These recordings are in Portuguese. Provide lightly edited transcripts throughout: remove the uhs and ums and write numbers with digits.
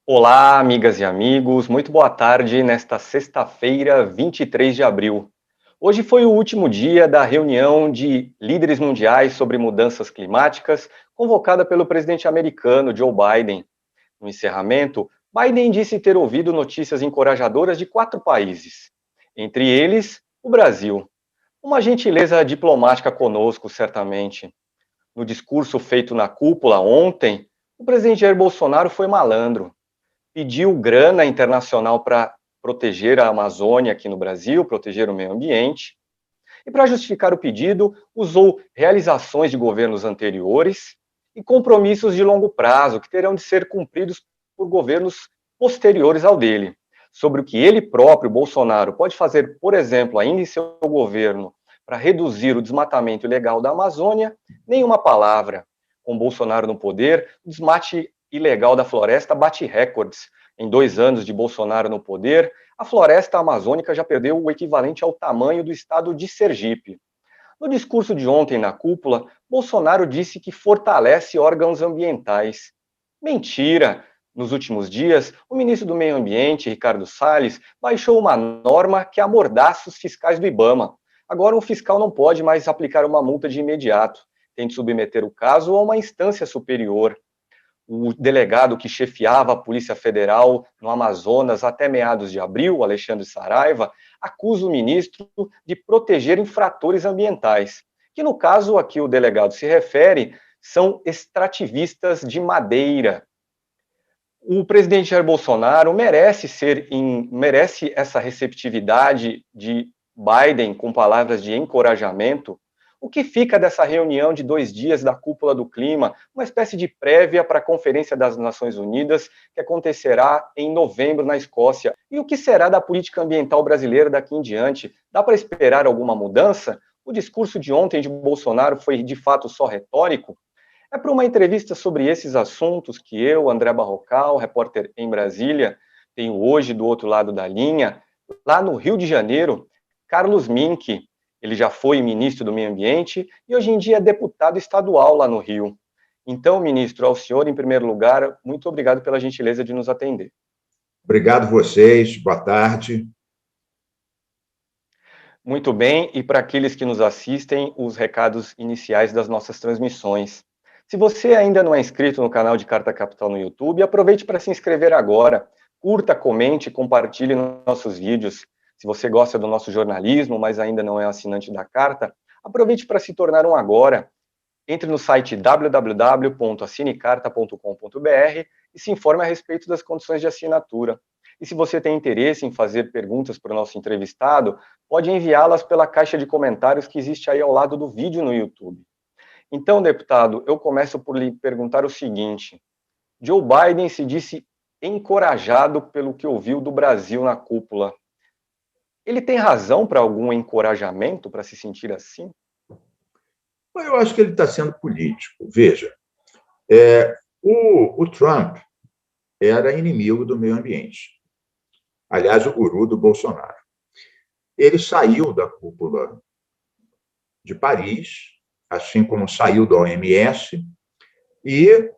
Olá, amigas e amigos, muito boa tarde nesta sexta-feira, 23 de abril. Hoje foi o último dia da reunião de líderes mundiais sobre mudanças climáticas, convocada pelo presidente americano Joe Biden. No encerramento, Biden disse ter ouvido notícias encorajadoras de 4 países, entre eles o Brasil. Uma gentileza diplomática conosco, certamente. No discurso feito na cúpula ontem, o presidente Jair Bolsonaro foi malandro, pediu grana internacional para proteger a Amazônia aqui no Brasil, proteger o meio ambiente, e para justificar o pedido, usou realizações de governos anteriores e compromissos de longo prazo que terão de ser cumpridos por governos posteriores ao dele. Sobre o que ele próprio, Bolsonaro, pode fazer, por exemplo, ainda em seu governo, para reduzir o desmatamento ilegal da Amazônia, nenhuma palavra. Com Bolsonaro no poder, o desmate ilegal da floresta bate recordes. Em 2 anos de Bolsonaro no poder, a floresta amazônica já perdeu o equivalente ao tamanho do estado de Sergipe. No discurso de ontem na cúpula, Bolsonaro disse que fortalece órgãos ambientais. Mentira! Nos últimos dias, o ministro do Meio Ambiente, Ricardo Salles, baixou uma norma que amordaça os fiscais do IBAMA. Agora, um fiscal não pode mais aplicar uma multa de imediato. Tem de submeter o caso a uma instância superior. O delegado que chefiava a Polícia Federal no Amazonas até meados de abril, Alexandre Saraiva, acusa o ministro de proteger infratores ambientais, que no caso a que o delegado se refere são extrativistas de madeira. O presidente Jair Bolsonaro merece essa receptividade de Biden com palavras de encorajamento. O que fica dessa reunião de 2 dias da Cúpula do Clima, uma espécie de prévia para a Conferência das Nações Unidas, que acontecerá em novembro na Escócia? E o que será da política ambiental brasileira daqui em diante? Dá para esperar alguma mudança? O discurso de ontem de Bolsonaro foi de fato só retórico? É para uma entrevista sobre esses assuntos que eu, André Barrocal, repórter em Brasília, tenho hoje do outro lado da linha, lá no Rio de Janeiro, Carlos Mink. Ele já foi ministro do Meio Ambiente e hoje em dia é deputado estadual lá no Rio. Então, ministro, ao senhor, em primeiro lugar, muito obrigado pela gentileza de nos atender. Obrigado vocês, boa tarde. Muito bem, e para aqueles que nos assistem, os recados iniciais das nossas transmissões. Se você ainda não é inscrito no canal de Carta Capital no YouTube, aproveite para se inscrever agora. Curta, comente, compartilhe nossos vídeos. Se você gosta do nosso jornalismo, mas ainda não é assinante da Carta, aproveite para se tornar um agora. Entre no site www.assinecarta.com.br e se informe a respeito das condições de assinatura. E se você tem interesse em fazer perguntas para o nosso entrevistado, pode enviá-las pela caixa de comentários que existe aí ao lado do vídeo no YouTube. Então, deputado, eu começo por lhe perguntar o seguinte: Joe Biden se disse encorajado pelo que ouviu do Brasil na cúpula. Ele tem razão para algum encorajamento para se sentir assim? Eu acho que ele está sendo político. Veja, o Trump era inimigo do meio ambiente. Aliás, o guru do Bolsonaro. Ele saiu da cúpula de Paris, assim como saiu da OMS, e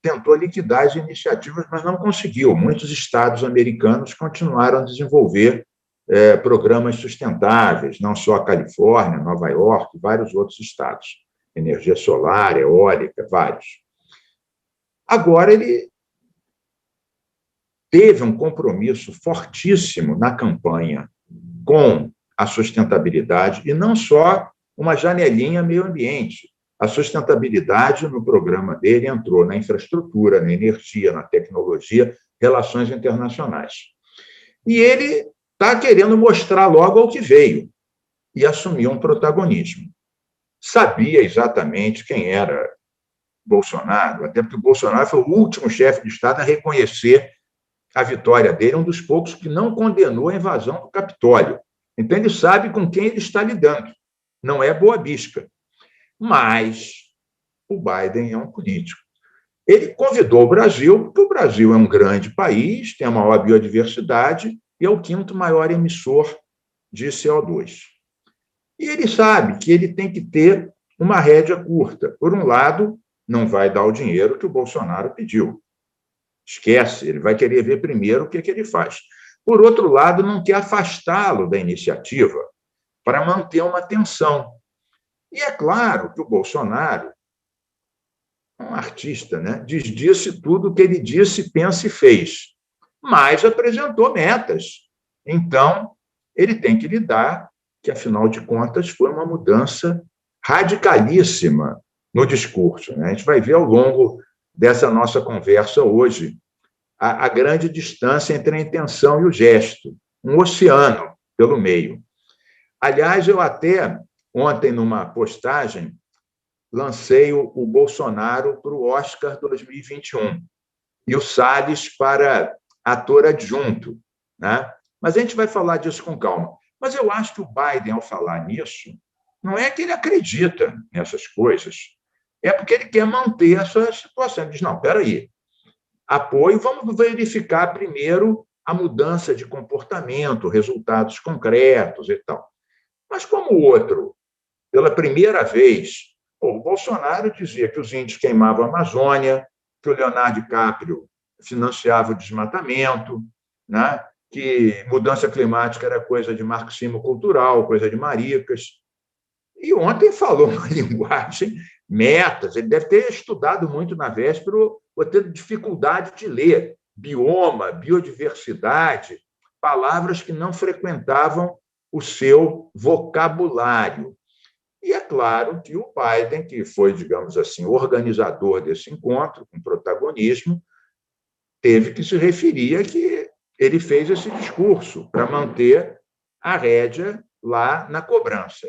tentou liquidar as iniciativas, mas não conseguiu. Muitos estados americanos continuaram a desenvolver programas sustentáveis, não só a Califórnia, Nova York, vários outros estados. Energia solar, eólica, vários. Agora, ele teve um compromisso fortíssimo na campanha com a sustentabilidade, e não só uma janelinha meio ambiente. A sustentabilidade no programa dele entrou na infraestrutura, na energia, na tecnologia, relações internacionais. E ele está querendo mostrar logo ao que veio e assumir um protagonismo. Sabia exatamente quem era Bolsonaro, até porque o Bolsonaro foi o último chefe de Estado a reconhecer a vitória dele, um dos poucos que não condenou a invasão do Capitólio. Então, ele sabe com quem ele está lidando. Não é boa-bisca. Mas o Biden é um político. Ele convidou o Brasil, porque o Brasil é um grande país, tem a maior biodiversidade e é o 5º maior emissor de CO2. E ele sabe que ele tem que ter uma rédea curta. Por um lado, não vai dar o dinheiro que o Bolsonaro pediu. Esquece, ele vai querer ver primeiro o que ele faz. Por outro lado, não quer afastá-lo da iniciativa para manter uma tensão. E é claro que o Bolsonaro, um artista, né, disse tudo o que ele disse, pensa e fez, mas apresentou metas. Então, ele tem que lidar que, afinal de contas, foi uma mudança radicalíssima no discurso. Né? A gente vai ver ao longo dessa nossa conversa hoje a grande distância entre a intenção e o gesto, um oceano pelo meio. Aliás, eu até, ontem, numa postagem, lancei o Bolsonaro para o Oscar 2021 e o Salles para ator adjunto. Né? Mas a gente vai falar disso com calma. Mas eu acho que o Biden, ao falar nisso, não é que ele acredita nessas coisas, é porque ele quer manter essa situação. Ele diz, não, espera aí, apoio, vamos verificar primeiro a mudança de comportamento, resultados concretos e tal. Mas como o outro, pela primeira vez, o Bolsonaro dizia que os índios queimavam a Amazônia, que o Leonardo DiCaprio financiava o desmatamento, né? Que mudança climática era coisa de marxismo cultural, coisa de maricas. E ontem falou uma linguagem, metas, ele deve ter estudado muito na véspera ou ter dificuldade de ler. Bioma, biodiversidade, palavras que não frequentavam o seu vocabulário. E é claro que o Biden, que foi, digamos assim, organizador desse encontro, com protagonismo, teve que se referir a que ele fez esse discurso para manter a rédea lá na cobrança.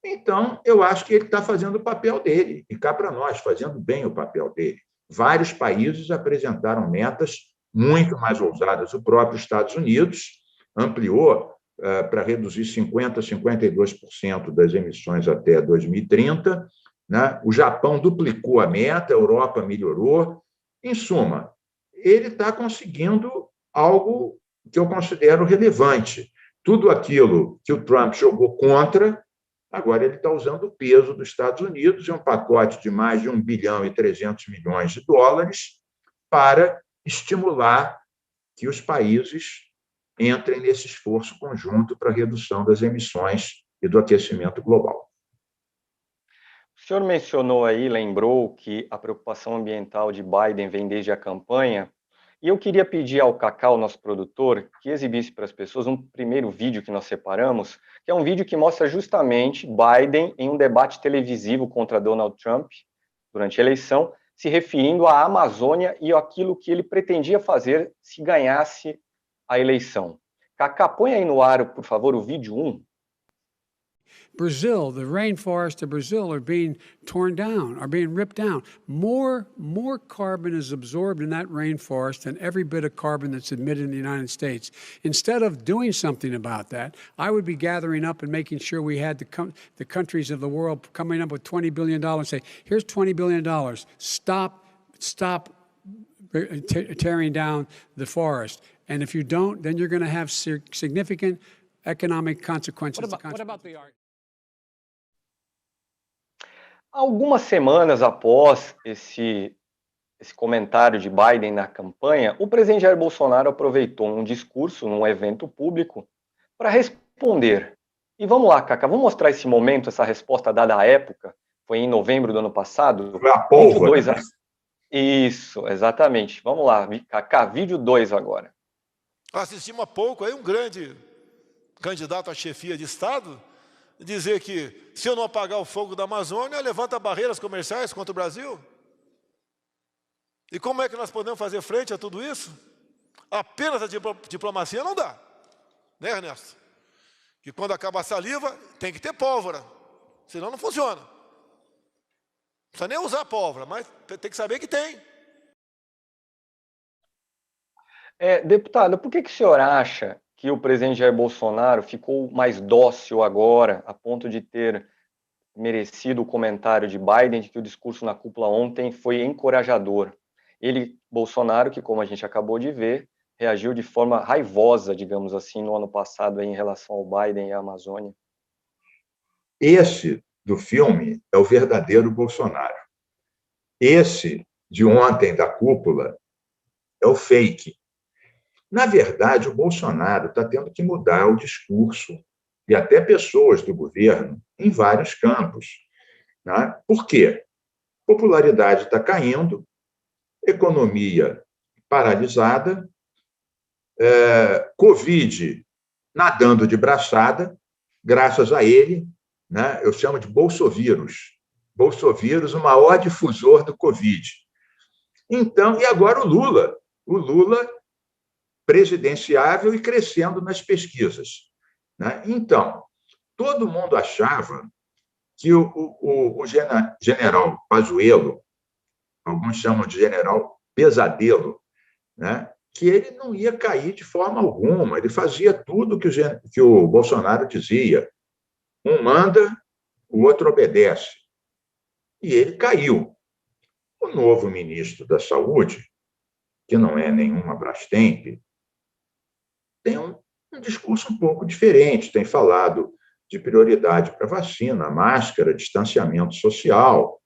Então, eu acho que ele está fazendo o papel dele, e cá para nós, fazendo bem o papel dele. Vários países apresentaram metas muito mais ousadas. O próprio Estados Unidos ampliou para reduzir 50% a 52% das emissões até 2030. Né? O Japão duplicou a meta, a Europa melhorou. Em suma, ele está conseguindo algo que eu considero relevante. Tudo aquilo que o Trump jogou contra, agora ele está usando o peso dos Estados Unidos e um pacote de mais de 1 bilhão e 300 milhões de dólares para estimular que os países entrem nesse esforço conjunto para a redução das emissões e do aquecimento global. O senhor mencionou aí, lembrou que a preocupação ambiental de Biden vem desde a campanha, e eu queria pedir ao Cacau, nosso produtor, que exibisse para as pessoas um primeiro vídeo que nós separamos, que é um vídeo que mostra justamente Biden em um debate televisivo contra Donald Trump durante a eleição, se referindo à Amazônia e aquilo que ele pretendia fazer se ganhasse a eleição. Cacá, põe aí no ar, por favor, o vídeo 1. Brazil, the rainforests of Brazil are being torn down, are being ripped down. More carbon is absorbed in that rainforest than every bit of carbon that's emitted in the United States. Instead of doing something about that, I would be gathering up and making sure we had the countries of the world coming up with $20 billion and say, here's $20 billion, stop tearing down the forest. And if you don't, then you're going to have significant economic consequences. What about the art? Algumas semanas após esse comentário de Biden na campanha, o presidente Jair Bolsonaro aproveitou um discurso num evento público para responder. E vamos lá, Cacá, vamos mostrar esse momento, essa resposta dada à época, foi em novembro do ano passado. Foi a pólvora. Né? Isso, exatamente. Vamos lá, Cacá, vídeo 2 agora. Assistimos há pouco aí um grande candidato à chefia de Estado dizer que, se eu não apagar o fogo da Amazônia, levanta barreiras comerciais contra o Brasil. E como é que nós podemos fazer frente a tudo isso? Apenas a diplomacia não dá. Né, Ernesto? Que quando acaba a saliva, tem que ter pólvora. Senão não funciona. Não precisa nem usar pólvora, mas tem que saber que tem. Deputado, por que o senhor acha que o presidente Jair Bolsonaro ficou mais dócil agora, a ponto de ter merecido o comentário de Biden, de que o discurso na cúpula ontem foi encorajador? Ele, Bolsonaro, que como a gente acabou de ver, reagiu de forma raivosa, digamos assim, no ano passado em relação ao Biden e à Amazônia. Esse do filme é o verdadeiro Bolsonaro. Esse de ontem da cúpula é o fake. Na verdade, o Bolsonaro está tendo que mudar o discurso e até pessoas do governo em vários campos. Né? Por quê? Popularidade está caindo, economia paralisada, Covid nadando de braçada, graças a ele, né? Eu chamo de bolsovírus. Bolsovírus, o maior difusor do Covid. Então, e agora o Lula presidenciável e crescendo nas pesquisas. Né? Então, todo mundo achava que o general Pazuello, alguns chamam de general Pesadelo, né? Que ele não ia cair de forma alguma, ele fazia tudo que o Bolsonaro dizia. Um manda, o outro obedece. E ele caiu. O novo ministro da Saúde, que não é nenhuma Brastemp, tem um discurso um pouco diferente, tem falado de prioridade para vacina, máscara, distanciamento social,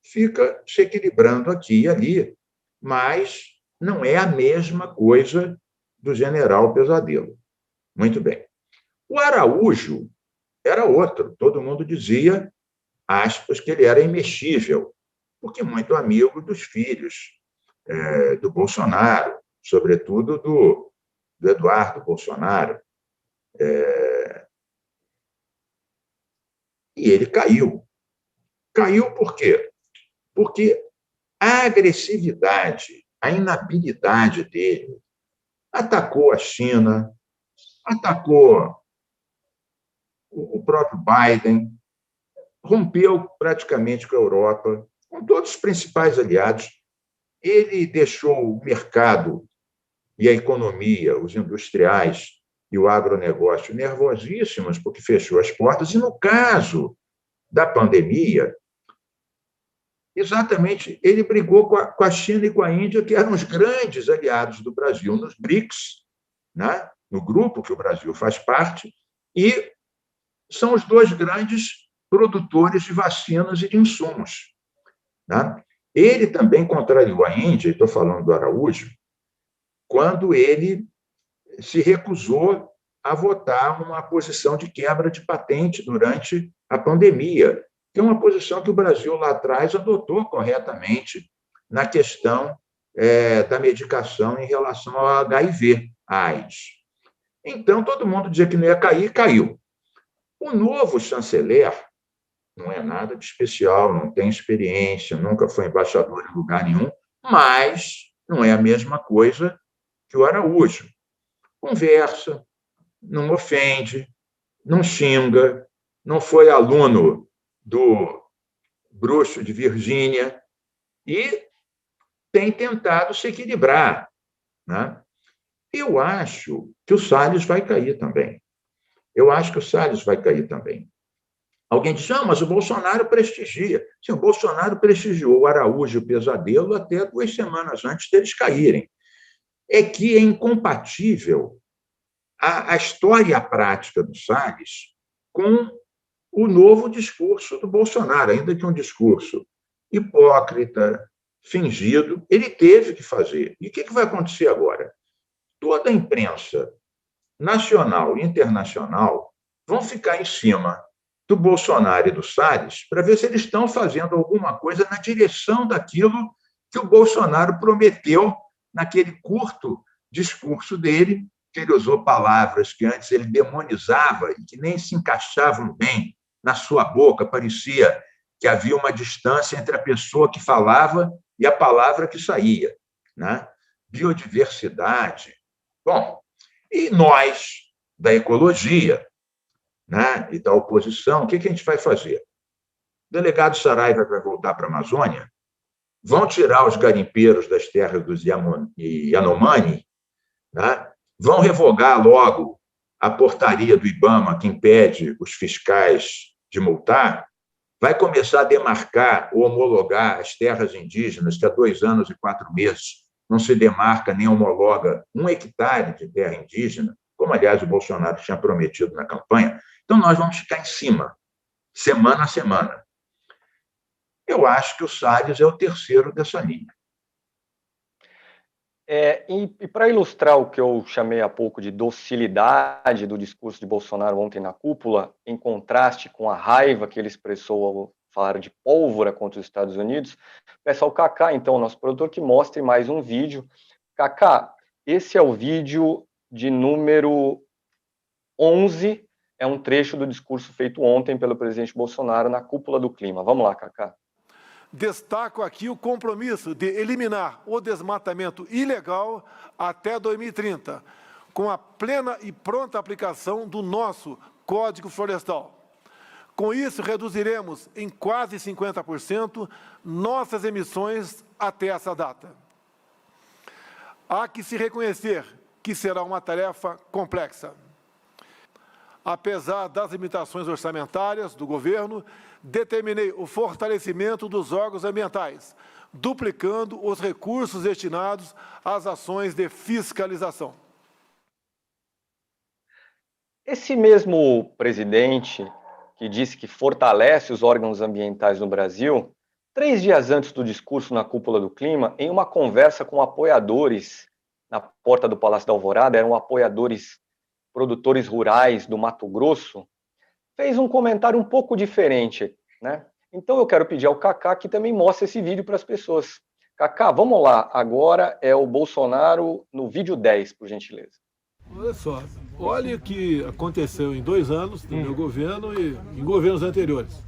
fica se equilibrando aqui e ali, mas não é a mesma coisa do general Pesadelo. Muito bem. O Araújo era outro, todo mundo dizia, aspas, que ele era imexível, porque muito amigo dos filhos do Bolsonaro, sobretudo do Eduardo Bolsonaro. E ele caiu. Caiu por quê? Porque a agressividade, a inabilidade dele atacou a China, atacou o próprio Biden, rompeu praticamente com a Europa, com todos os principais aliados. Ele deixou o mercado e a economia, os industriais e o agronegócio nervosíssimos, porque fechou as portas. E, no caso da pandemia, exatamente, ele brigou com a China e com a Índia, que eram os grandes aliados do Brasil nos BRICS, né? No grupo que o Brasil faz parte, e são os dois grandes produtores de vacinas e de insumos. Né? Ele também contrariou a Índia, estou falando do Araújo, quando ele se recusou a votar uma posição de quebra de patente durante a pandemia, que é uma posição que o Brasil lá atrás adotou corretamente na questão da medicação em relação ao HIV, AIDS. Então, todo mundo dizia que não ia cair, caiu. O novo chanceler não é nada de especial, não tem experiência, nunca foi embaixador em lugar nenhum, mas não é a mesma coisa que o Araújo. Conversa, não ofende, não xinga, não foi aluno do bruxo de Virgínia e tem tentado se equilibrar. Né? Eu acho que o Salles vai cair também. Alguém diz, mas o Bolsonaro prestigia. Sim, o Bolsonaro prestigiou o Araújo e o Pesadelo até 2 semanas antes deles caírem. É que é incompatível a história e a prática do Salles com o novo discurso do Bolsonaro, ainda que um discurso hipócrita, fingido, ele teve que fazer. E o que vai acontecer agora? Toda a imprensa nacional e internacional vão ficar em cima do Bolsonaro e do Salles para ver se eles estão fazendo alguma coisa na direção daquilo que o Bolsonaro prometeu naquele curto discurso dele, que ele usou palavras que antes ele demonizava e que nem se encaixavam bem na sua boca, parecia que havia uma distância entre a pessoa que falava e a palavra que saía. Né? Biodiversidade. Bom, e nós, da ecologia, né, e da oposição, o que a gente vai fazer? O delegado Saraiva vai voltar para a Amazônia, vão tirar os garimpeiros das terras dos Yanomami, né, vão revogar logo a portaria do IBAMA que impede os fiscais de multar, vai começar a demarcar ou homologar as terras indígenas, que há 2 anos e 4 meses não se demarca nem homologa 1 hectare de terra indígena, como, aliás, o Bolsonaro tinha prometido na campanha. Então, nós vamos ficar em cima, semana a semana. Eu acho que o Salles é o terceiro dessa linha. E para ilustrar o que eu chamei há pouco de docilidade do discurso de Bolsonaro ontem na cúpula, em contraste com a raiva que ele expressou ao falar de pólvora contra os Estados Unidos, peço ao Kaká, então, nosso produtor, que mostre mais um vídeo. Kaká, esse é o vídeo de número 11, é um trecho do discurso feito ontem pelo presidente Bolsonaro na cúpula do clima. Vamos lá, Kaká. Destaco aqui o compromisso de eliminar o desmatamento ilegal até 2030, com a plena e pronta aplicação do nosso Código Florestal. Com isso, reduziremos em quase 50% nossas emissões até essa data. Há que se reconhecer que será uma tarefa complexa. Apesar das limitações orçamentárias do governo, determinei o fortalecimento dos órgãos ambientais, duplicando os recursos destinados às ações de fiscalização. Esse mesmo presidente que disse que fortalece os órgãos ambientais no Brasil, 3 dias antes do discurso na cúpula do clima, em uma conversa com apoiadores na porta do Palácio da Alvorada, eram apoiadores produtores rurais do Mato Grosso, fez um comentário um pouco diferente, né? Então eu quero pedir ao Kaká que também mostre esse vídeo para as pessoas. Kaká, vamos lá, agora é o Bolsonaro no vídeo 10, por gentileza. Olha só, olha o que aconteceu em 2 anos do meu governo e em governos anteriores.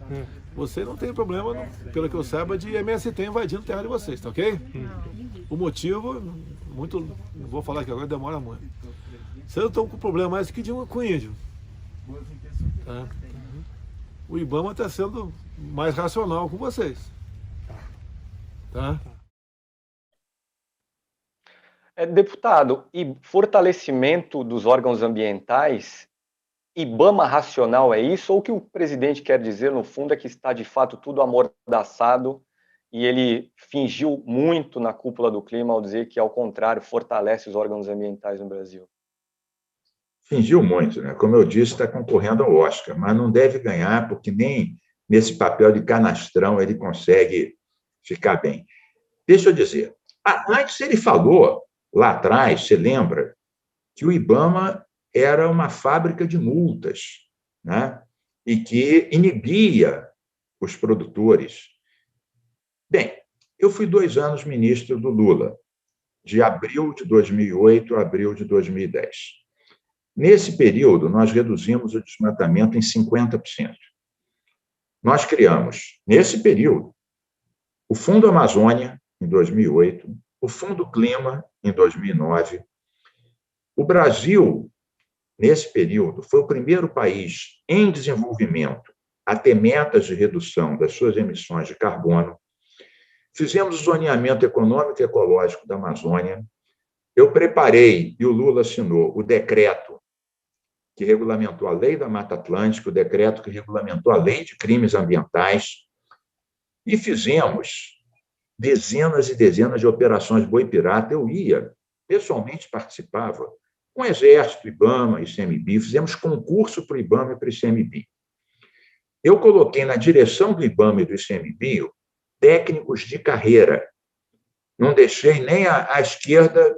Você não tem problema, pelo que eu saiba, de MST invadindo terra de vocês, tá ok? O motivo, não vou falar que agora demora muito. Vocês estão com problema mais que com índio. Tá? O IBAMA está sendo mais racional com vocês. Tá? Deputado, e fortalecimento dos órgãos ambientais, IBAMA racional é isso? Ou o que o presidente quer dizer, no fundo, é que está de fato tudo amordaçado e ele fingiu muito na cúpula do clima ao dizer que, ao contrário, fortalece os órgãos ambientais no Brasil? Fingiu muito, né? Como eu disse, está concorrendo ao Oscar, mas não deve ganhar, porque nem nesse papel de canastrão ele consegue ficar bem. Deixa eu dizer, antes ele falou, lá atrás, você lembra, que o IBAMA era uma fábrica de multas, né? E que inibia os produtores. Bem, eu fui 2 anos ministro do Lula, de abril de 2008 a abril de 2010. Nesse período, nós reduzimos o desmatamento em 50%. Nós criamos, nesse período, o Fundo Amazônia, em 2008, o Fundo Clima, em 2009. O Brasil, nesse período, foi o primeiro país em desenvolvimento a ter metas de redução das suas emissões de carbono. Fizemos o zoneamento econômico e ecológico da Amazônia. Eu preparei, e o Lula assinou, o decreto que regulamentou a Lei da Mata Atlântica, o decreto que regulamentou a Lei de Crimes Ambientais, e fizemos dezenas e dezenas de operações boi-pirata. Eu ia, pessoalmente participava, com o Exército, IBAMA, ICMBio, fizemos concurso para o IBAMA e para o ICMBio. Eu coloquei na direção do IBAMA e do ICMBio técnicos de carreira. Não deixei nem a esquerda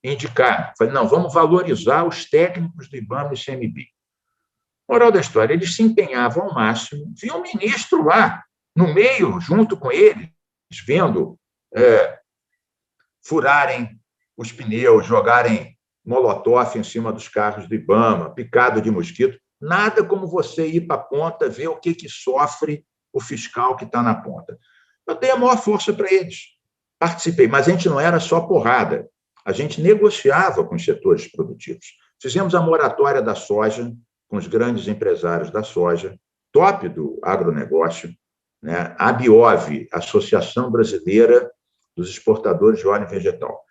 indicar. Falei, não, vamos valorizar os técnicos do IBAMA e ICMBio. Moral da história, eles se empenhavam ao máximo. Vinha um ministro lá, no meio, junto com eles, vendo furarem os pneus, jogarem molotov em cima dos carros do IBAMA, picado de mosquito. Nada como você ir para a ponta, ver o que sofre o fiscal que está na ponta. Eu dei a maior força para eles. Participei, mas a gente não era só porrada. A gente negociava com os setores produtivos. Fizemos a moratória da soja com os grandes empresários da soja, top do agronegócio, né? A Biov, Associação Brasileira dos Exportadores de Óleo Vegetal.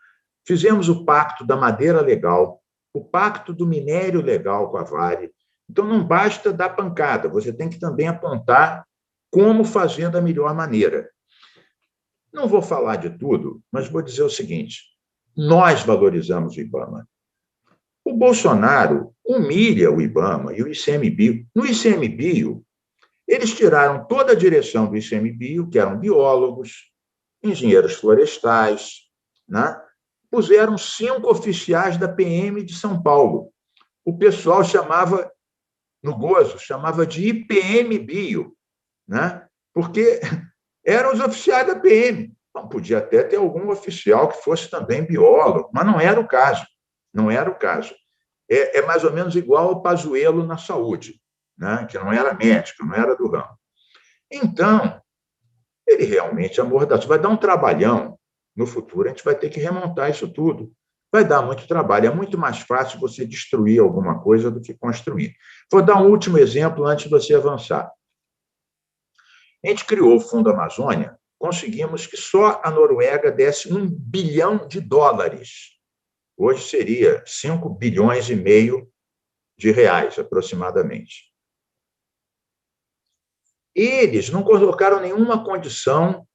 Fizemos o pacto da madeira legal, o pacto do minério legal com a Vale. Então, não basta dar pancada, você tem que também apontar como fazer da melhor maneira. Não vou falar de tudo, mas vou dizer o seguinte: nós valorizamos o IBAMA. O Bolsonaro humilha o IBAMA e o ICMBio. No ICMBio, eles tiraram toda a direção do ICMBio, que eram biólogos, engenheiros florestais, né? Puseram 5 oficiais da PM de São Paulo. O pessoal chamava, no gozo, chamava de IPM Bio, né? Porque eram os oficiais da PM. Bom, podia até ter algum oficial que fosse também biólogo, mas não era o caso. Não era o caso. É mais ou menos igual ao Pazuello na saúde, né? Que não era médico, não era do ramo. Então, ele realmente amordaçou. Vai dar um trabalhão no futuro, a gente vai ter que remontar isso tudo. Vai dar muito trabalho. É muito mais fácil você destruir alguma coisa do que construir. Vou dar um último exemplo antes de você avançar. A gente criou o Fundo Amazônia, conseguimos que só a Noruega desse US$ 1 bilhão. Hoje seria 5,5 bilhões de reais, aproximadamente. Eles não colocaram nenhuma condição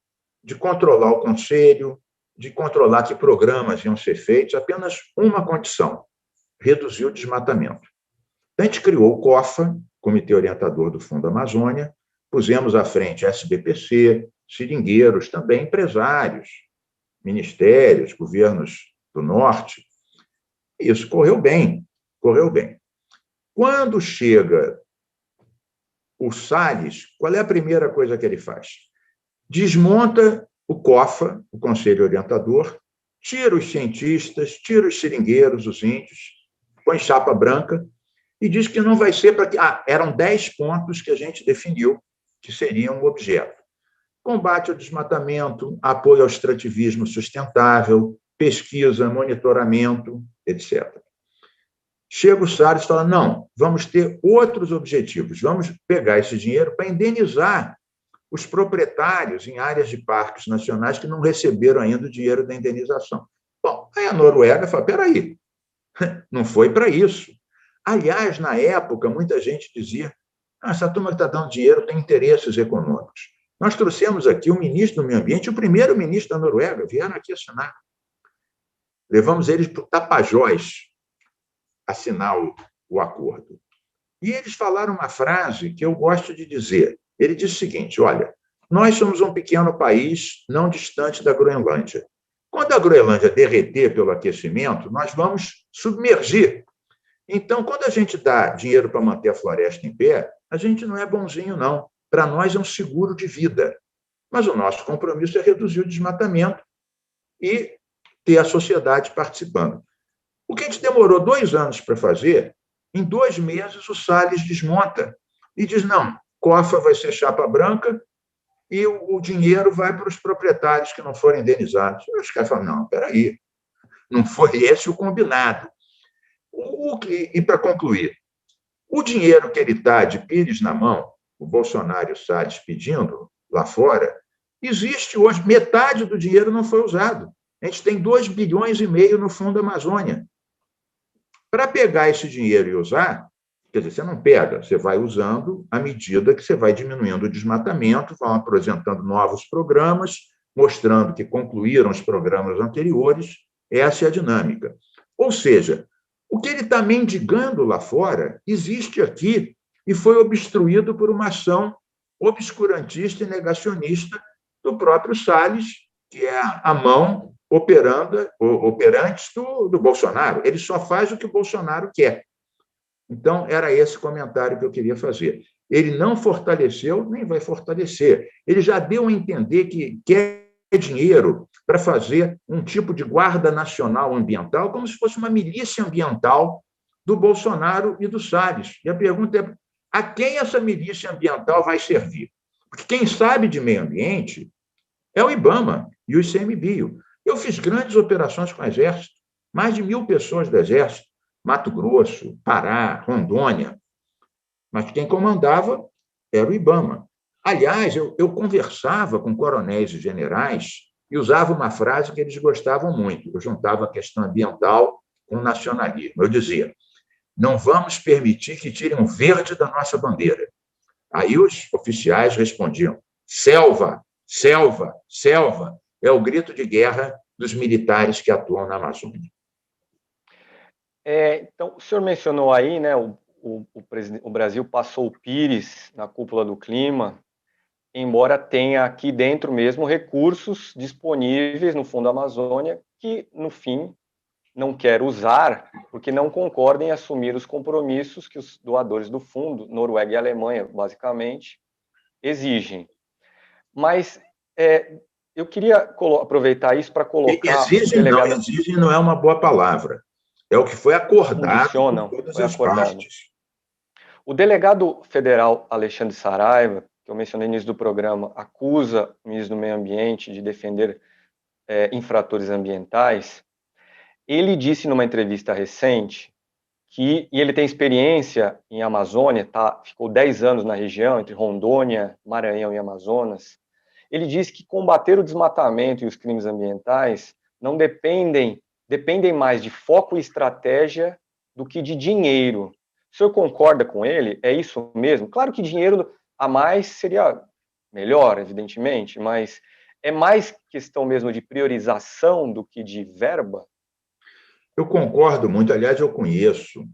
de controlar o conselho, de controlar que programas iam ser feitos, apenas uma condição: reduzir o desmatamento. A gente criou o COFA, Comitê Orientador do Fundo Amazônia, pusemos à frente SBPC, seringueiros, também empresários, ministérios, governos do Norte. Isso correu bem, correu bem. Quando chega o Salles, qual é a primeira coisa que ele faz? Desmonta o COFA, o Conselho Orientador, tira os cientistas, tira os seringueiros, os índios, põe chapa branca e diz que não vai ser para... eram 10 pontos que a gente definiu que seriam o objeto. Combate ao desmatamento, apoio ao extrativismo sustentável, pesquisa, monitoramento, etc. Chega o Salles e fala, não, vamos ter outros objetivos, vamos pegar esse dinheiro para indenizar os proprietários em áreas de parques nacionais que não receberam ainda o dinheiro da indenização. Bom, aí a Noruega fala, peraí, não foi para isso. Aliás, na época, muita gente dizia, essa turma que está dando dinheiro tem interesses econômicos. Nós trouxemos aqui o ministro do Meio Ambiente, o primeiro ministro da Noruega, vieram aqui assinar. Levamos eles para o Tapajós assinar o acordo. E eles falaram uma frase que eu gosto de dizer. Ele disse o seguinte, olha, nós somos um pequeno país não distante da Groenlândia. Quando a Groenlândia derreter pelo aquecimento, nós vamos submergir. Então, quando a gente dá dinheiro para manter a floresta em pé, a gente não é bonzinho, não. Para nós é um seguro de vida. Mas o nosso compromisso é reduzir o desmatamento e ter a sociedade participando. O que a gente demorou 2 anos para fazer, em 2 meses o Salles desmonta e diz, não, COFA vai ser chapa branca e o dinheiro vai para os proprietários que não forem indenizados. Os caras falam, não, peraí, não foi esse o combinado. E para concluir, o dinheiro que ele está de pires na mão, o Bolsonaro e o Salles pedindo lá fora, existe hoje, metade do dinheiro não foi usado. A gente tem 2,5 bilhões no Fundo Amazônia. Para pegar esse dinheiro e usar, quer dizer, você não pega, você vai usando à medida que você vai diminuindo o desmatamento, vão apresentando novos programas, mostrando que concluíram os programas anteriores, essa é a dinâmica. Ou seja, o que ele está mendigando lá fora existe aqui e foi obstruído por uma ação obscurantista e negacionista do próprio Salles, que é a mão operantes do Bolsonaro. Ele só faz o que o Bolsonaro quer. Então, era esse comentário que eu queria fazer. Ele não fortaleceu, nem vai fortalecer. Ele já deu a entender que quer dinheiro para fazer um tipo de guarda nacional ambiental, como se fosse uma milícia ambiental do Bolsonaro e do Salles. E a pergunta é, a quem essa milícia ambiental vai servir? Porque quem sabe de meio ambiente é o IBAMA e o ICMBio. Eu fiz grandes operações com o Exército, mais de 1.000 pessoas do Exército, Mato Grosso, Pará, Rondônia. Mas quem comandava era o IBAMA. Aliás, eu conversava com coronéis e generais e usava uma frase que eles gostavam muito. Eu juntava a questão ambiental com o nacionalismo. Eu dizia, não vamos permitir que tirem o verde da nossa bandeira. Aí os oficiais respondiam, selva, selva, selva. É o grito de guerra dos militares que atuam na Amazônia. Então, o senhor mencionou aí, né, o Brasil passou o Pires na cúpula do clima. embora tenha aqui dentro mesmo recursos disponíveis no Fundo Amazônia que, no fim, não quer usar porque não concorda em assumir os compromissos que os doadores do fundo, Noruega e Alemanha, basicamente, exigem. Mas eu queria aproveitar isso para colocar o Exigem, não, delegado... exigem não é uma boa palavra. É o que foi acordado por todas as partes. O delegado federal Alexandre Saraiva, que eu mencionei no início do programa, acusa o ministro do Meio Ambiente de defender infratores ambientais. Ele disse numa entrevista recente e ele tem experiência em Amazônia, ficou 10 anos na região, entre Rondônia, Maranhão e Amazonas. Ele disse que combater o desmatamento e os crimes ambientais não dependem mais de foco e estratégia do que de dinheiro. O senhor concorda com ele? É isso mesmo? Claro que dinheiro a mais seria melhor, evidentemente, mas é mais questão mesmo de priorização do que de verba? Eu concordo muito, aliás, eu conheço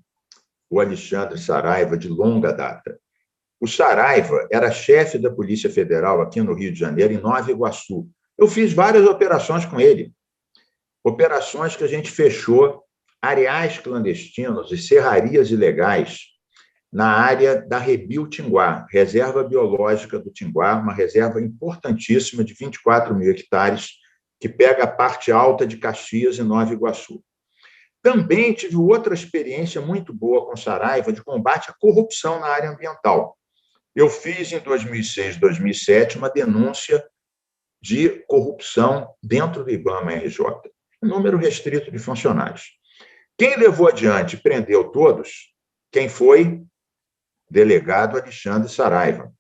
o Alexandre Saraiva de longa data. O Saraiva era chefe da Polícia Federal aqui no Rio de Janeiro, em Nova Iguaçu. Eu fiz várias operações com ele, operações que a gente fechou areais clandestinos e serrarias ilegais na área da Rebio Tinguá, Reserva Biológica do Tinguá, uma reserva importantíssima de 24 mil hectares, que pega a parte alta de Caxias e Nova Iguaçu. Também tive outra experiência muito boa com Saraiva de combate à corrupção na área ambiental. Eu fiz, em 2006, 2007, uma denúncia de corrupção dentro do IBAMA-RJ, um número restrito de funcionários. Quem levou adiante e prendeu todos, quem foi? Delegado Alexandre Saraiva.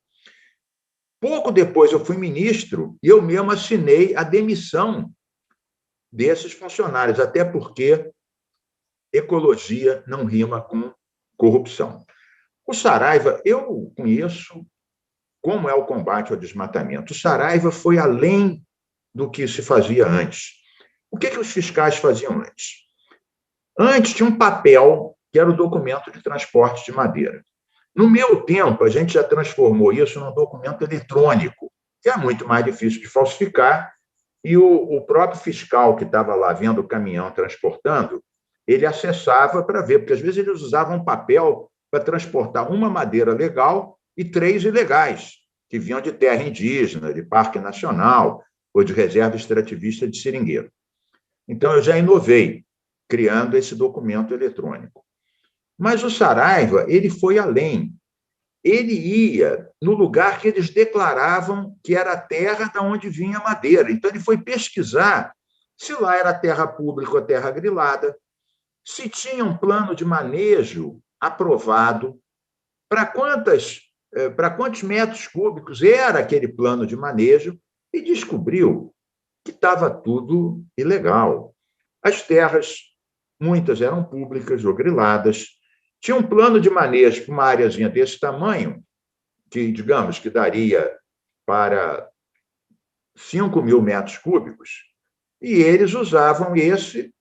Pouco depois eu fui ministro e eu mesmo assinei a demissão desses funcionários, até porque ecologia não rima com corrupção. O Saraiva, eu conheço como é o combate ao desmatamento. O Saraiva foi além do que se fazia antes. O que os fiscais faziam antes? Antes tinha um papel, que era o documento de transporte de madeira. No meu tempo, a gente já transformou isso num documento eletrônico, que é muito mais difícil de falsificar, e o próprio fiscal que estava lá vendo o caminhão transportando, ele acessava para ver, porque às vezes eles usavam papel para transportar uma madeira legal e 3 ilegais, que vinham de terra indígena, de parque nacional ou de reserva extrativista de seringueiro. Então, eu já inovei, criando esse documento eletrônico. Mas o Saraiva, ele foi além. Ele ia no lugar que eles declaravam que era a terra de onde vinha a madeira. Então, ele foi pesquisar se lá era terra pública ou terra grilada, se tinha um plano de manejo aprovado, para quantos metros cúbicos era aquele plano de manejo, e descobriu que estava tudo ilegal. As terras, muitas eram públicas ou griladas, tinha um plano de manejo para uma areazinha desse tamanho, que, digamos, que daria para 5.000 metros cúbicos, e eles usavam esse